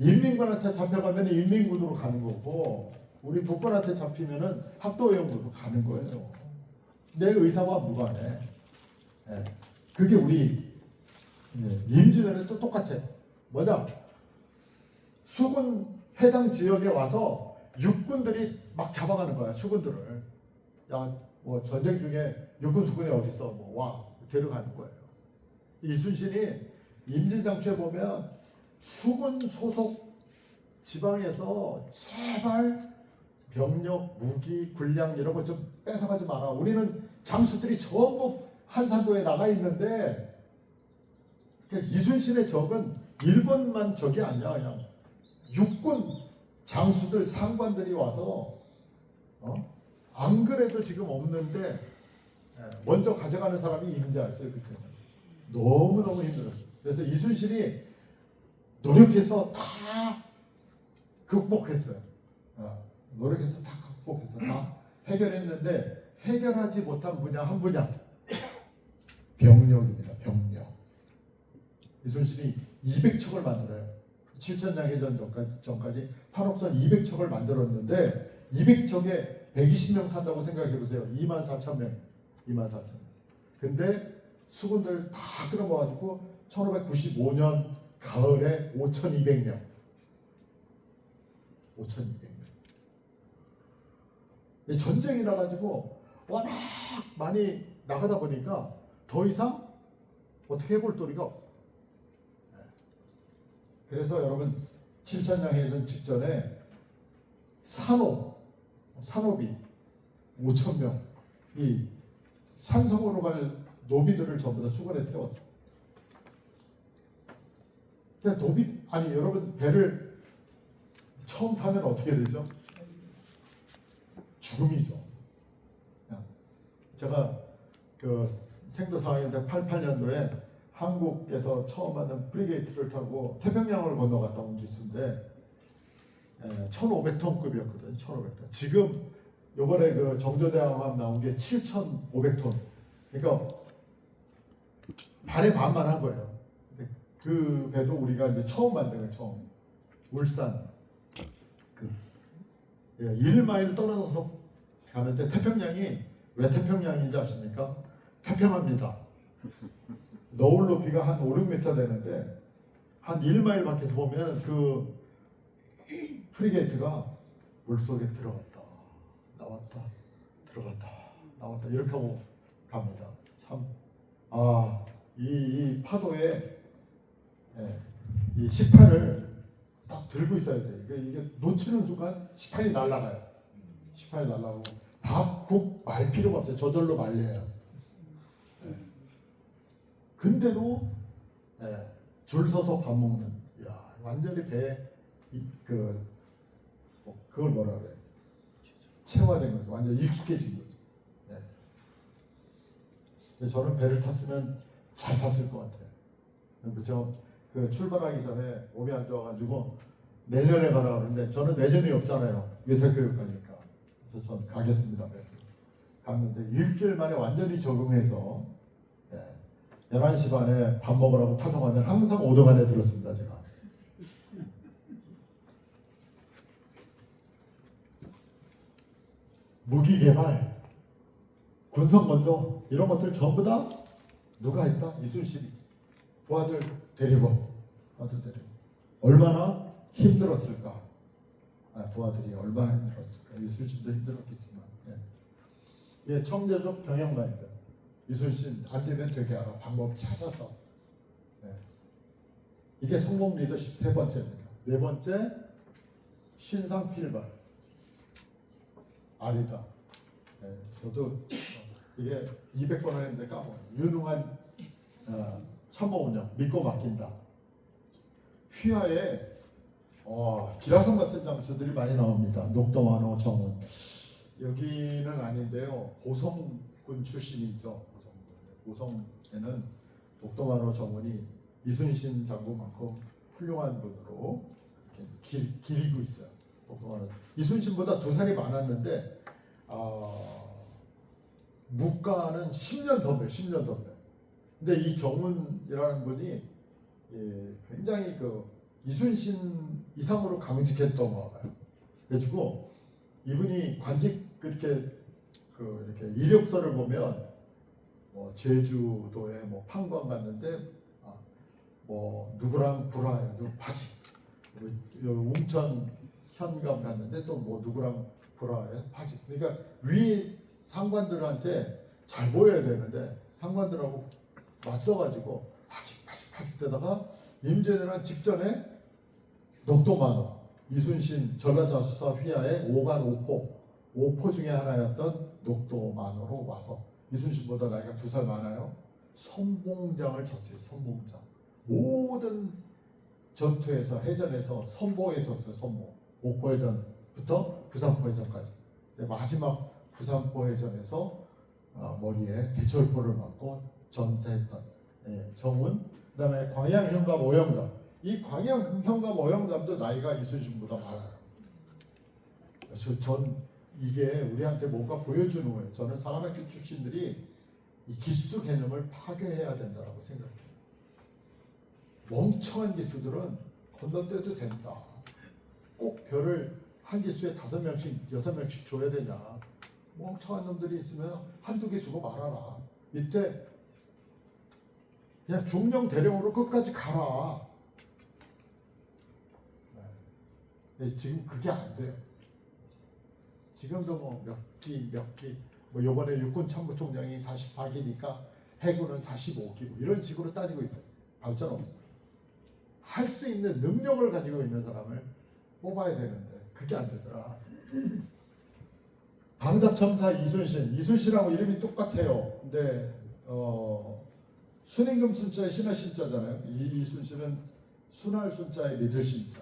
A: 인민군한테 잡혀가면 인민군으로 가는 거고, 우리 국군한테 잡히면은 학도의원군으로 가는 거예요. 내 의사와 무관해. 그게 우리 임진왜란에 또 똑같아. 뭐냐? 수군 해당 지역에 와서 육군들이 막 잡아가는 거야, 수군들을. 야, 뭐 전쟁 중에 육군 수군이 어디 있어? 뭐 와, 데려가는 거예요. 이순신이 임진장초에 보면 수군 소속 지방에서 제발 병력, 무기, 군량 이런 거 좀 뺏어가지 마라. 우리는 장수들이 전부 한산도에 나가 있는데, 그러니까 이순신의 적은 일본만 적이 아니야. 그냥 육군 장수들, 상관들이 와서 안 그래도 지금 없는데 먼저 가져가는 사람이 임자였어요. 그때는 너무너무 힘들었어요. 그래서 이순신이 노력해서 다 극복했어요. 노력해서 다 극복해서 다 해결했는데, 해결하지 못한 분야 한 분야, 병력입니다. 병력. 이순신이 200척을 만들어요. 7천량해전 전까지 판옥선 200척을 만들었는데, 200척에 120명 탄다고 생각해 보세요. 24,000명. 24,000명. 근데 수군들 다 끌어모아가지고 1595년 가을에 5,200명. 5,200명. 전쟁이라 가지고 워낙 많이 나가다 보니까 더 이상 어떻게 해볼 도리가 없어. 그래서 여러분 7천량해전 직전에 산업이 5,000명 이 산성으로 갈 노비들을 전부 다 수건에 태웠어. 그냥 노비 아니 여러분 배를 처음 타면 어떻게 되죠? 죽음이죠. 제가 그 생도 4학년 때 88년도에 한국에서 처음 만든 프리게이트를 타고 태평양을 건너갔다 온 기수인데 1,500톤급이었거든요. 1,500톤. 지금 요번에 그 정조대왕함 나온 게 7,500톤. 그러니까 반의 반만 한 거예요. 근데 그 배도 우리가 이제 처음 만든 거예요. 처음. 울산. 1마일 떨어져서 가는데 태평양이 왜 태평양인지 아십니까? 태평합니다. 너울 높이가 한 5, 6m 되는데 한 1마일 밖에서 보면 그 프리게이트가 물속에 들어갔다 나왔다 들어갔다 나왔다 이렇게 하고 갑니다. 참, 이 파도에 이 식판을 딱 들고 있어야 돼요. 이게 놓치는 순간 식판이 날아가요. 식판이 날아가고 밥, 국 말 필요가 없어요. 저절로 말려요. 근데도 줄 서서 밥 먹는, 야 완전히 그걸 뭐라 그래? 체화된 거죠. 완전 익숙해진 거죠. 근데 저는 배를 탔으면 잘 탔을 것 같아요. 그 출발하기 전에 몸이 안 좋아가지고 내년에 가라 그러는데 저는 내년이 없잖아요. 외탁교육 가니까. 그래서 전 가겠습니다. 갔는데 일주일 만에 완전히 적응해서 11시 반에 밥 먹으라고 타종하면 항상 오동 안에 들었습니다. 제가. 무기 개발, 군성 건조 이런 것들 전부 다 누가 했다? 이순신이. 부하들 데리고 얼마나 힘들었을까? 부하들이 얼마나 힘들었을까? 이순신도 힘들었겠지만, 예, 청교적 경영관입니다. 이순신 안 되면 되게 하라. 방법 찾아서. 이게 성공 리더십 세 번째입니다. 네 번째, 신상필발. 아니다. 저도 이게 200번을 했는데 까먹어요. 유능한 참모운영 믿고 맡긴다. 휘하에 기라성 같은 장수들이 많이 나옵니다. 녹동한호, 정운. 여기는 아닌데요. 고성군 출신이죠. 고성에는 녹동한호, 정운이 이순신 장군만큼 훌륭한 분으로 기리고 있어요. 녹동한호. 이순신보다 2살이 많았는데 무가는 10년 선배, 10년 선배. 근데 이 정운이라는 분이 굉장히 이순신 이상으로 강직했던 거 봐요. 그래가지고 이분이 관직 이렇게 이력서를 보면 제주도에 판관 갔는데 누구랑 불화해가지고 파직. 웅천 현감 갔는데 또 누구랑 불화해 파직. 그러니까 위 상관들한테 잘 보여야 되는데 상관들하고 맞서가지고 파직 되다가 임진왜란 직전에 녹동만호 이순신 전라자수사 휘하의 5간 5포 중에 하나였던 녹동만호로 와서 이순신보다 나이가 2살 많아요. 선봉장을 쳤어요. 선봉장. 모든 전투에서 해전에서 선봉했었어요. 선봉. 옥포해전부터 부산포해전까지. 마지막 부산포해전에서 머리에 대철포를 맞고 전사했던 정운. 그다음에 광양현감 오영담. 이 광양현감 오영담도 나이가 이순신보다 많아요. 전 이게 우리한테 뭔가 보여주는 거예요. 저는 사관학교 출신들이 이 기수 개념을 파괴해야 된다고 생각해요. 멍청한 기수들은 건너뛰어도 된다. 꼭 별을 한 기수에 5명씩 6명씩 줘야 되냐. 멍청한 놈들이 있으면 한두 개 주고 말아라. 밑에 그냥 중령 대령으로 끝까지 가라. 지금 그게 안 돼요. 지금도 몇 기, 요번에 육군 참모총장이 44기니까 해군은 45기 이런 식으로 따지고 있어요. 발전 없어요. 할 수 있는 능력을 가지고 있는 사람을 뽑아야 되는데 그게 안 되더라. 방답첨사 이순신하고 이름이 똑같아요. 근데 순임금 순자의 신하 신자잖아요. 이순신은 순할 순자의 믿을 신자.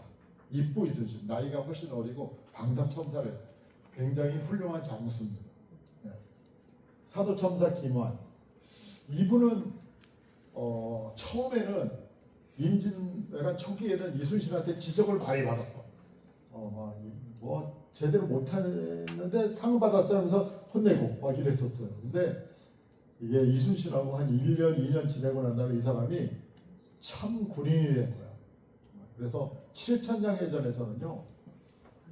A: 입부 이순신. 나이가 훨씬 어리고 방답첨사를 했어요. 굉장히 훌륭한 장수입니다. 사도첨사 김환. 이분은 처음에는 임진왜란 초기에는 이순신한테 지적을 많이 받았어. 제대로 못했는데 상 받았어요 하면서 혼내고 막 이랬었어요. 근데 이게 이순신하고 한 1년, 2년 지내고 난 다음에 이 사람이 참 군인이 된 거야. 그래서 칠천량해전에서는요,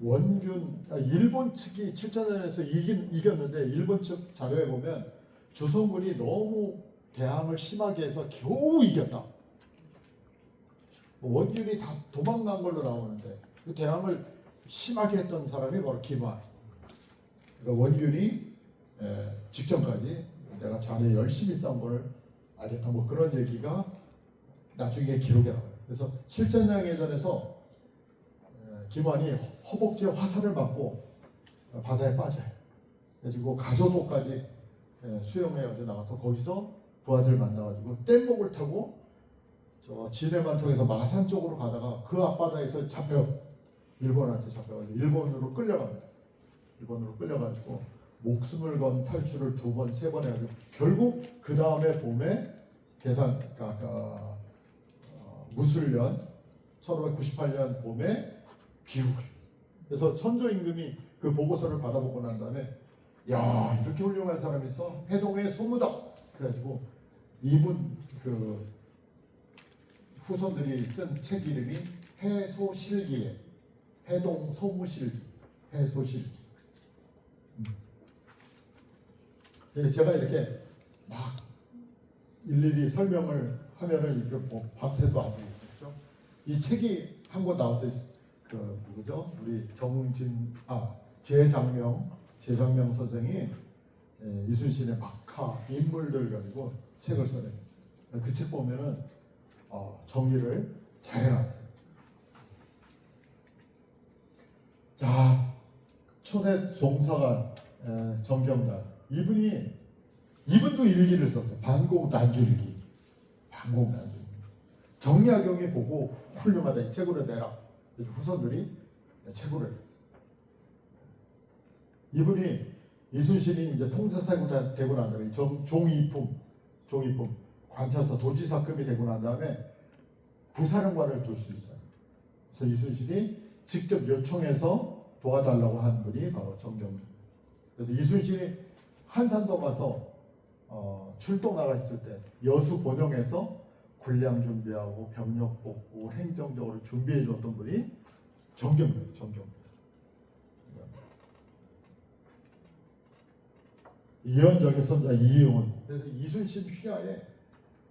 A: 일본 측이 칠천량에서 이겼는데 일본 측 자료에 보면 조선군이 너무 대항을 심하게 해서 겨우 이겼다. 원균이 다 도망간 걸로 나오는데 그 대항을 심하게 했던 사람이 바로 김환. 그러니까 원균이 직전까지 내가 자네 열심히 싸운 걸 알겠다. 그런 얘기가 나중에 기록에 나와요. 그래서 칠천량해전에서 김환이 허벅지에 화살을 맞고 바다에 빠져요. 그래가지고 가조도까지 수영해가지고 나가서 거기서 부하들 만나가지고 뗏목을 타고 저 진해만 통해서 마산 쪽으로 가다가 그 앞바다에서 일본한테 잡혀가지고 일본으로 끌려갑니다. 일본으로 끌려가지고 목숨을 건 탈출을 2번, 3번 해가지고 결국 그 다음에 봄에 무술년 1598년 봄에 귀국. 그래서 선조 임금이 그 보고서를 받아보고 난 다음에 야, 이렇게 훌륭한 사람이 있어? 해동의 소무다. 그래가지고 이분 후손들이 쓴 책 이름이 해소실기예요. 해동 소무실기, 해소실기. 제가 이렇게 막 일일이 설명을 하면은 이게 밤새도 안 되겠죠. 이 책이 한 권 나와서 그 누구죠? 우리 제장명 선생이 이순신의 막하 인물들 가지고 책을 써냈어요. 그 책 보면은 정리를 잘 해놨어요. 자, 초대 종사관 정경단 이분도 일기를 썼어요. 반곡난주일기. 정약용이 보고 훌륭하다, 이 책으로 내라. 후손들이 책으로 냈어요. 이분이 이순신이 이제 통제사가 되고 난 다음에 종이품 관찰사 도지사급이 되고 난 다음에 부사령관을 둘 수 있어요. 그래서 이순신이 직접 요청해서 도와달라고 한 분이 바로 정경준. 그래서 이순신이 한산도 가서 출동 나가 있을 때 여수 본영에서 군량 준비하고 병력 뽑고 행정적으로 준비해 줬던 분이 정경준. 이현정의 손자 이의원. 그래서 이순신 휘하에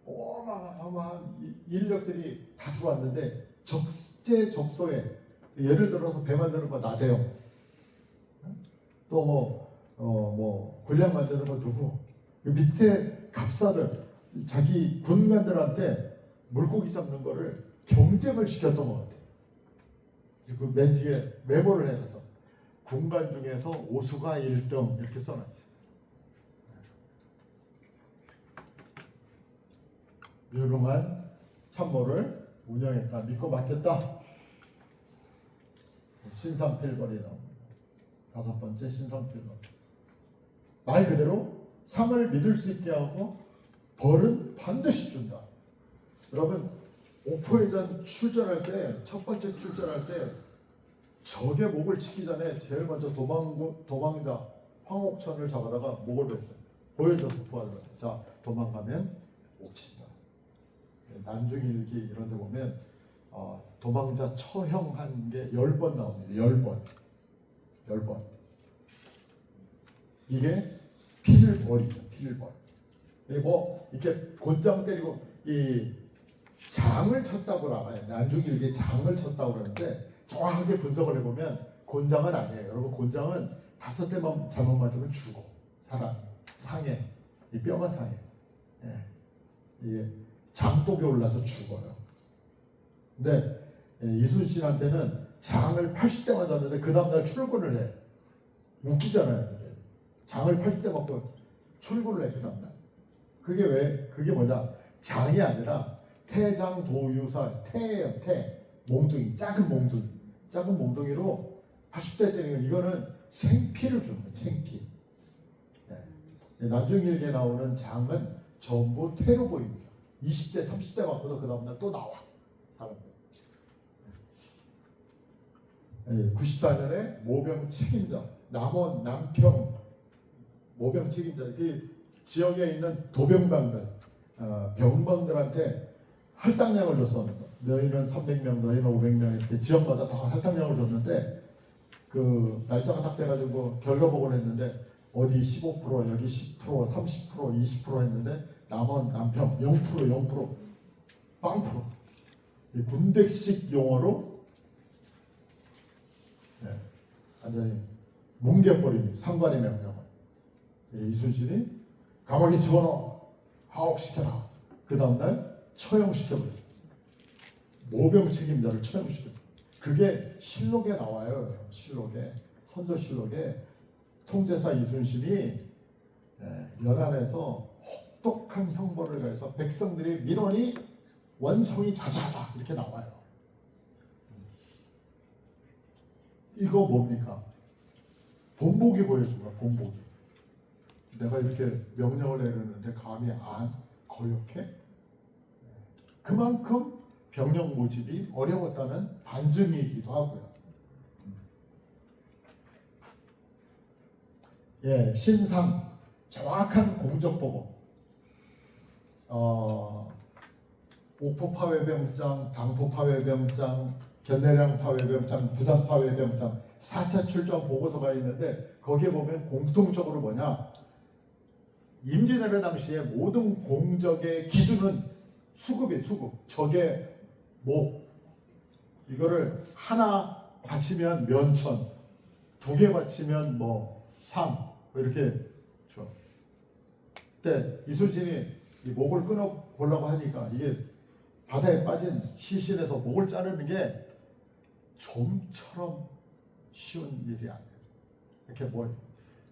A: 어마어마한 인력들이 다 들어왔는데 적재적소에 예를 들어서 배 만드는 거 나대용, 또 군량 만드는 거 누구, 그 밑에 갑사들 자기 군관들한테 물고기 잡는 거를 경쟁을 시켰던 것 같아요. 그 맨 뒤에 메모를 해서 군관 중에서 오수가 1등 이렇게 써놨어요. 유능한 참모를 운영했다. 믿고 맡겼다. 신상필벌이 나옵니다. 5번째 신상필벌. 말 그대로 상을 믿을 수 있게 하고 벌은 반드시 준다. 여러분, 옥포해전 출전할 때, 첫 번째 출전할 때 적의 목을 치기 전에 제일 먼저 도망자 황옥천을 잡아다가 목을 뺐어요. 보여줘서 부하들한테. 자, 도망가면 옥 친다. 난중일기 이런 데 보면 도망자 처형한 게 10번 나옵니다. 10번. 이게 필벌이죠. 필벌. 이렇게 곤장 때리고 이 장을 쳤다고 나와요. 난중일기에 장을 쳤다고 그러는데 정확하게 분석을 해보면 곤장은 아니에요. 여러분, 곤장은 5대만 잘못 맞으면 죽어. 사람이 상해. 이 뼈가 상해. 이게 장독에 올라서 죽어요. 근데 이순신한테는 장을 80대 맞았는데 그 다음날 출근을 해. 웃기잖아요. 이게. 장을 80대 맞고 출근을 해. 그 다음날. 그게 뭐냐? 장이 아니라 태장도유사, 태예요. 태. 몽둥이, 작은 몽둥이로 80대 때리는 거. 이거는 생피를 주는 거예요. 생피. 난중일기에 나오는 장은 전부 태로 보입니다. 20대, 30대 맞고도 그 다음날 또 나와. 사람들. 94년에 모병 책임자, 남원, 남평 모병 책임자, 그 지역에 있는 도병방들, 병방들한테 할당량을 줬었는데, 너희는 300명, 너희는 500명 이렇게 지역마다 다 할당량을 줬는데, 그 날짜가 딱 돼가지고 결과 보고를 했는데 어디 15%, 여기 10%, 30%, 20% 했는데 남원, 남평 0%, 빵프로. 군대식 용어로 완전히 뭉개버리니 상관의 명령을. 이순신이 감옥에 집어넣어 하옥시켜라. 그 다음날 처형시켜버려. 모병 책임자를 처형시켜버려. 그게 실록에 나와요. 실록에, 선조실록에 통제사 이순신이 연안에서 혹독한 형벌을 가해서 백성들의 민원이 원성이 자자하다 이렇게 나와요. 이거 뭡니까? 본보기 보여준 거야. 본보기. 내가 이렇게 명령을 내렸는데 감히 안 거역해? 그만큼 병력 모집이 어려웠다는 반증이기도 하고요. 신상, 정확한 공적 보고. 옥포 파회병장, 당포 파회병장, 견내량 파회병장, 부산 파회병장 4차 출전 보고서가 있는데 거기에 보면 공통적으로 뭐냐? 임진왜란 당시에 모든 공적의 기준은 수급이에요. 수급. 적의 목. 이거를 하나 받치면 면천, 2개 받치면 뭐 상, 뭐 이렇게 줘. 근데 이순신이 이 목을 끊어 보려고 하니까 이게 바다에 빠진 시신에서 목을 자르는 게 좀처럼 쉬운 일이 아니에요. 이렇게 뭐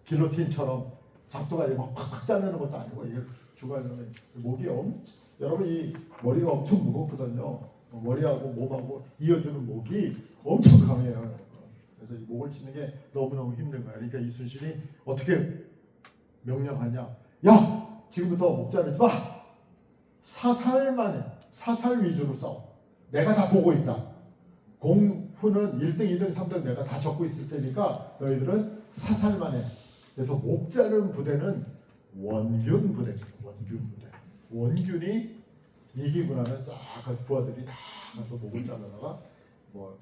A: 길로틴처럼 잡도가지고 막 팍팍 자르는 것도 아니고 이게 주관하면 목이 여러분 이 머리가 엄청 무겁거든요. 머리하고 몸하고 이어주는 목이 엄청 강해요. 그래서 이 목을 치는 게 너무너무 힘든 거예요. 그러니까 이순신이 어떻게 명령하냐? 야, 지금부터 목 자르지 마. 사살만 해. 사살 위주로 싸워. 내가 다 보고 있다. 공후는 1등, 2등, 3등 내가 다 적고 있을 테니까 너희들은 사살만 해. 그래서 목 자른 부대는 원균 부대입니다. 원균 부대. 원균이 이기고 나면 싹 부하들이 다 가서 목을 자르다가 뭐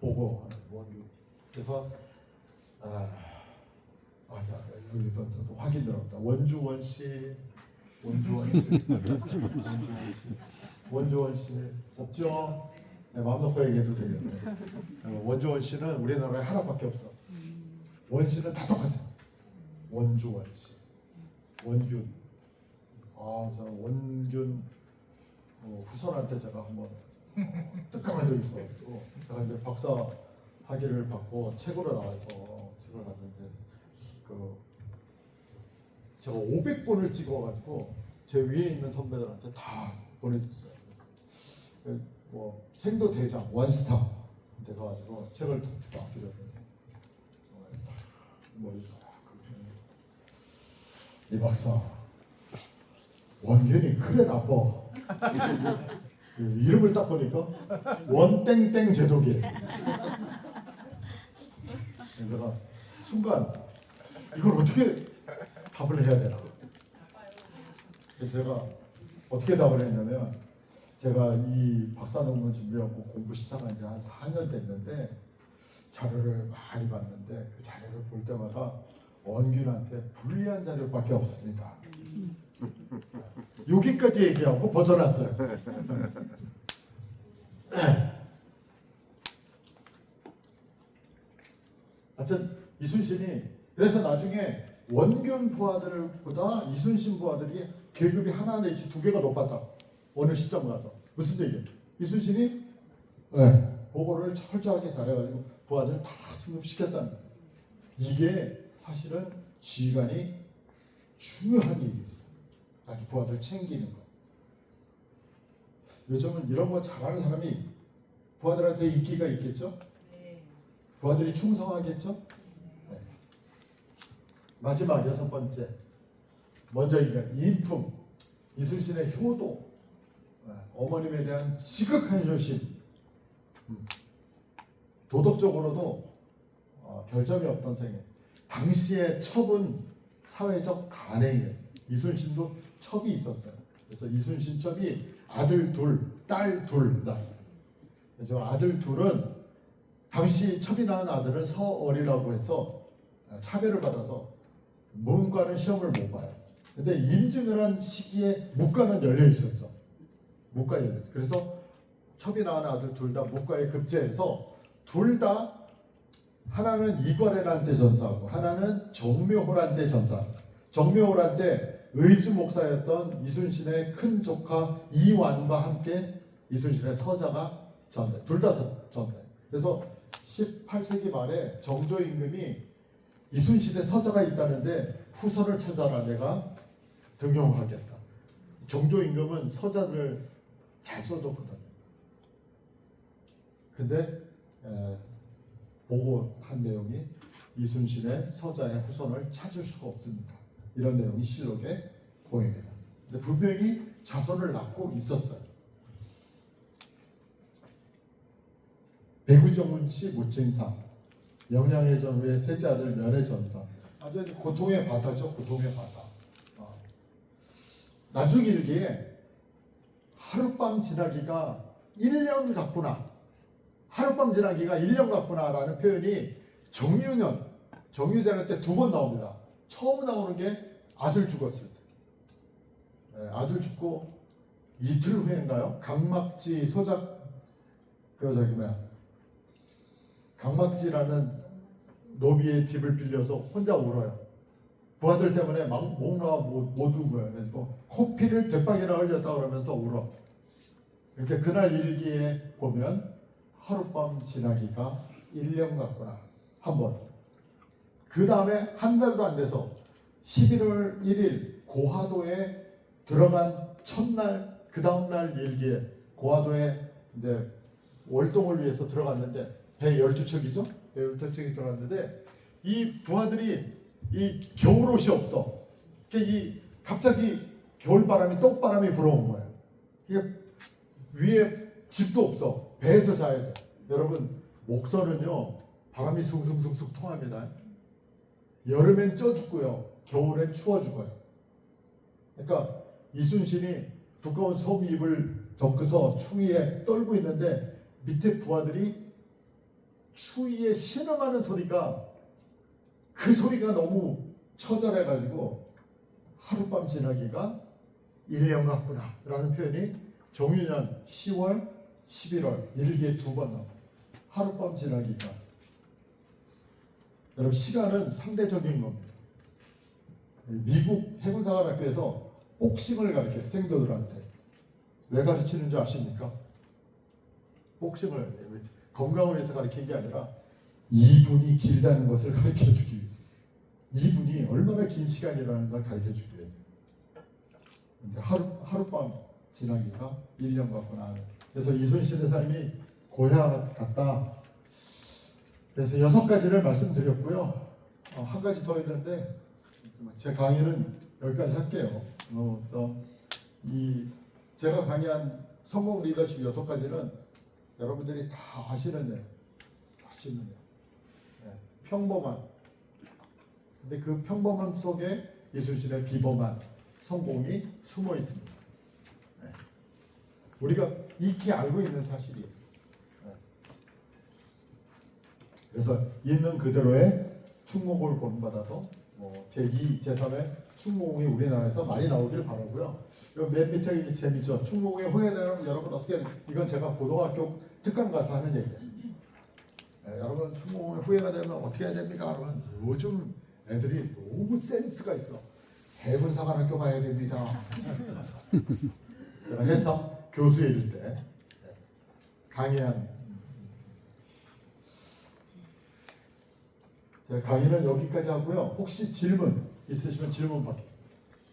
A: 보고 하는 원균. 그래서 여기 또 확인 들어갑니다. 원주원씨 없죠? 네, 마음 놓고 얘기해도 되겠네. 원주원 씨는 우리나라에 하나밖에 없어. 원 씨는 다 똑같아. 원주원 씨, 원균. 저 원균 후손한테 제가 한번 뜨끔한 적이 있어가지고 제가 이제 박사 학위를 받고 책으로 나와서 책을 봤는데 제가 500권을 찍어가지고 제 위에 있는 선배들한테 다 보내줬어요. 뭐 생도 대장 원스타 돼가지고 책을 딱 드렸는데 이 박사 원균이 그래 나빠. 이름을 딱 보니까 원땡땡 제독이에요. 내가 순간 이걸 어떻게 답을 해야 되나. 그래서 제가 어떻게 답을 했냐면 제가 이 박사 논문 준비하고 공부 시작한 지 한 4년 됐는데 자료를 많이 봤는데 그 자료를 볼 때마다 원균한테 불리한 자료밖에 없습니다. 여기까지 얘기하고 벗어났어요. 하여튼 이순신이 그래서 나중에 원균 부하들보다 이순신 부하들이 계급이 하나 내지 2개가 높았다. 어느 시점 가서 무슨 얘기예요? 이순신이 보고를 철저하게 잘해가지고 부하들 다 승급시켰다는 거예요. 이게 사실은 지휘관이 중요한 일이에요. 자기 부하들 챙기는 거. 요즘은 이런 거 잘하는 사람이 부하들한테 인기가 있겠죠? 부하들이 충성하겠죠? 네. 마지막 6번째. 먼저 인품. 이순신의 효도. 어머님에 대한 지극한 효심. 도덕적으로도 결점이 없던 생애. 당시의 첩은 사회적 간행이었어요. 이순신도 첩이 있었어요. 그래서 이순신 첩이 아들 2, 딸 2 낳았어요. 그래서 아들 2은 당시 첩이 낳은 아들은 서얼이라고 해서 차별을 받아서 문과는 시험을 못 봐요. 근데 임진을 한 시기에 문과는 열려 있었어. 문과에 열려 있었어. 그래서 첩이 낳은 아들 2 다 문과에 급제해서 둘 다 하나는 이괄해란 때 전사하고 하나는 정묘호란 때 전사. 정묘호란 때 의주 목사였던 이순신의 큰 조카 이완과 함께 이순신의 서자가 전사. 둘 다 전사예요. 그래서 18세기 말에 정조 임금이 이순신의 서자가 있다는데 후손을 찾아라, 내가 등용하겠다. 정조 임금은 서자를 잘 써줬거든요. 근데 보고한 내용이 이순신의 서자의 후손을 찾을 수가 없습니다. 이런 내용이 실록에 보입니다. 근데 분명히 자손을 낳고 있었어요. 배구정문씨 무증상, 영양의 전후의 셋째 아들 면의 전사. 아주 고통의 바다죠. 고통의 바다. 나중 일기에 하룻밤 지나기가 1년 같구나. 하룻밤 지나기가 1년 같구나라는 표현이 정유재할 때 2번 나옵니다. 처음 나오는 게 아들 죽었을 때. 아들 죽고 이틀 후인가요? 강막지 소작 강막지라는 노비의 집을 빌려서 혼자 울어요. 부하들 때문에 막 뭔가 못 운 거예요. 그래서 코피를 대빵이나 흘렸다 그러면서 울어. 이렇게 그날 일기에 보면 하룻밤 지나기가 1년 같구나 한 번. 그 다음에 한 달도 안 돼서 11월 1일 고하도에 들어간 첫날 그 다음날 일기에 고하도에 이제 월동을 위해서 들어갔는데 배 12척이죠? 배 12척이 들어갔는데 이 부하들이 이 겨울옷이 없어. 그러니까 갑자기 겨울바람이 똑바람이 불어온 거예요. 이게 위에 집도 없어. 배에서 자야 돼. 여러분 목선은요 바람이 숭숭숭숭 통합니다. 여름엔 쪄 죽고요. 겨울엔 추워 죽어요. 그러니까 이순신이 두꺼운 솜입을 덮고서 추위에 떨고 있는데 밑에 부하들이 추위에 신음하는 소리가 그 소리가 너무 처절해가지고 하룻밤 지나기가 1년 같구나 라는 표현이 정유년 10월 11월 일기에 2번 나옵니다. 하룻밤 지나기가. 여러분 시간은 상대적인 겁니다. 미국 해군사관학교에서 복싱을 가르쳐요. 생도들한테. 왜 가르치는 줄 아십니까? 복싱을 건강을 위해서 가르치는 게 아니라 2분이 길다는 것을 가르쳐주기 위해서. 2분이 얼마나 긴 시간이라는 걸 가르쳐주기 위해서. 근데 하룻밤 지나기가 1년 같구나. 그래서 이순신의 삶이 고향 같다. 그래서 6가지를 말씀드렸고요. 한 가지 더 있는데 제 강의는 여기까지 할게요. 그래서 제가 강의한 성공 리더십 6가지는 여러분들이 다 아시는 아시는 평범한. 근데 그 평범함 속에 이순신의 비범한 성공이 숨어 있습니다. 우리가 익히 알고 있는 사실이에요. 그래서 있는 그대로의 충무공을 본받아서 제2, 제3의 충무공이 우리나라에서 많이 나오길 바라고요. 맨 밑에 이게 재밌죠. 충무공의 후예되는 여러분 어떻게 이건 제가 고등학교 특강 가서 하는 얘기예요. 여러분 충무공의 후예가 되면 어떻게 해야 됩니까? 그러면 요즘 애들이 너무 센스가 있어. 해군사관학교 가야 됩니다. 제가 해서 교수일 때 강의한 제 강의는 여기까지 하고요. 혹시 질문 있으시면 질문 받겠습니다.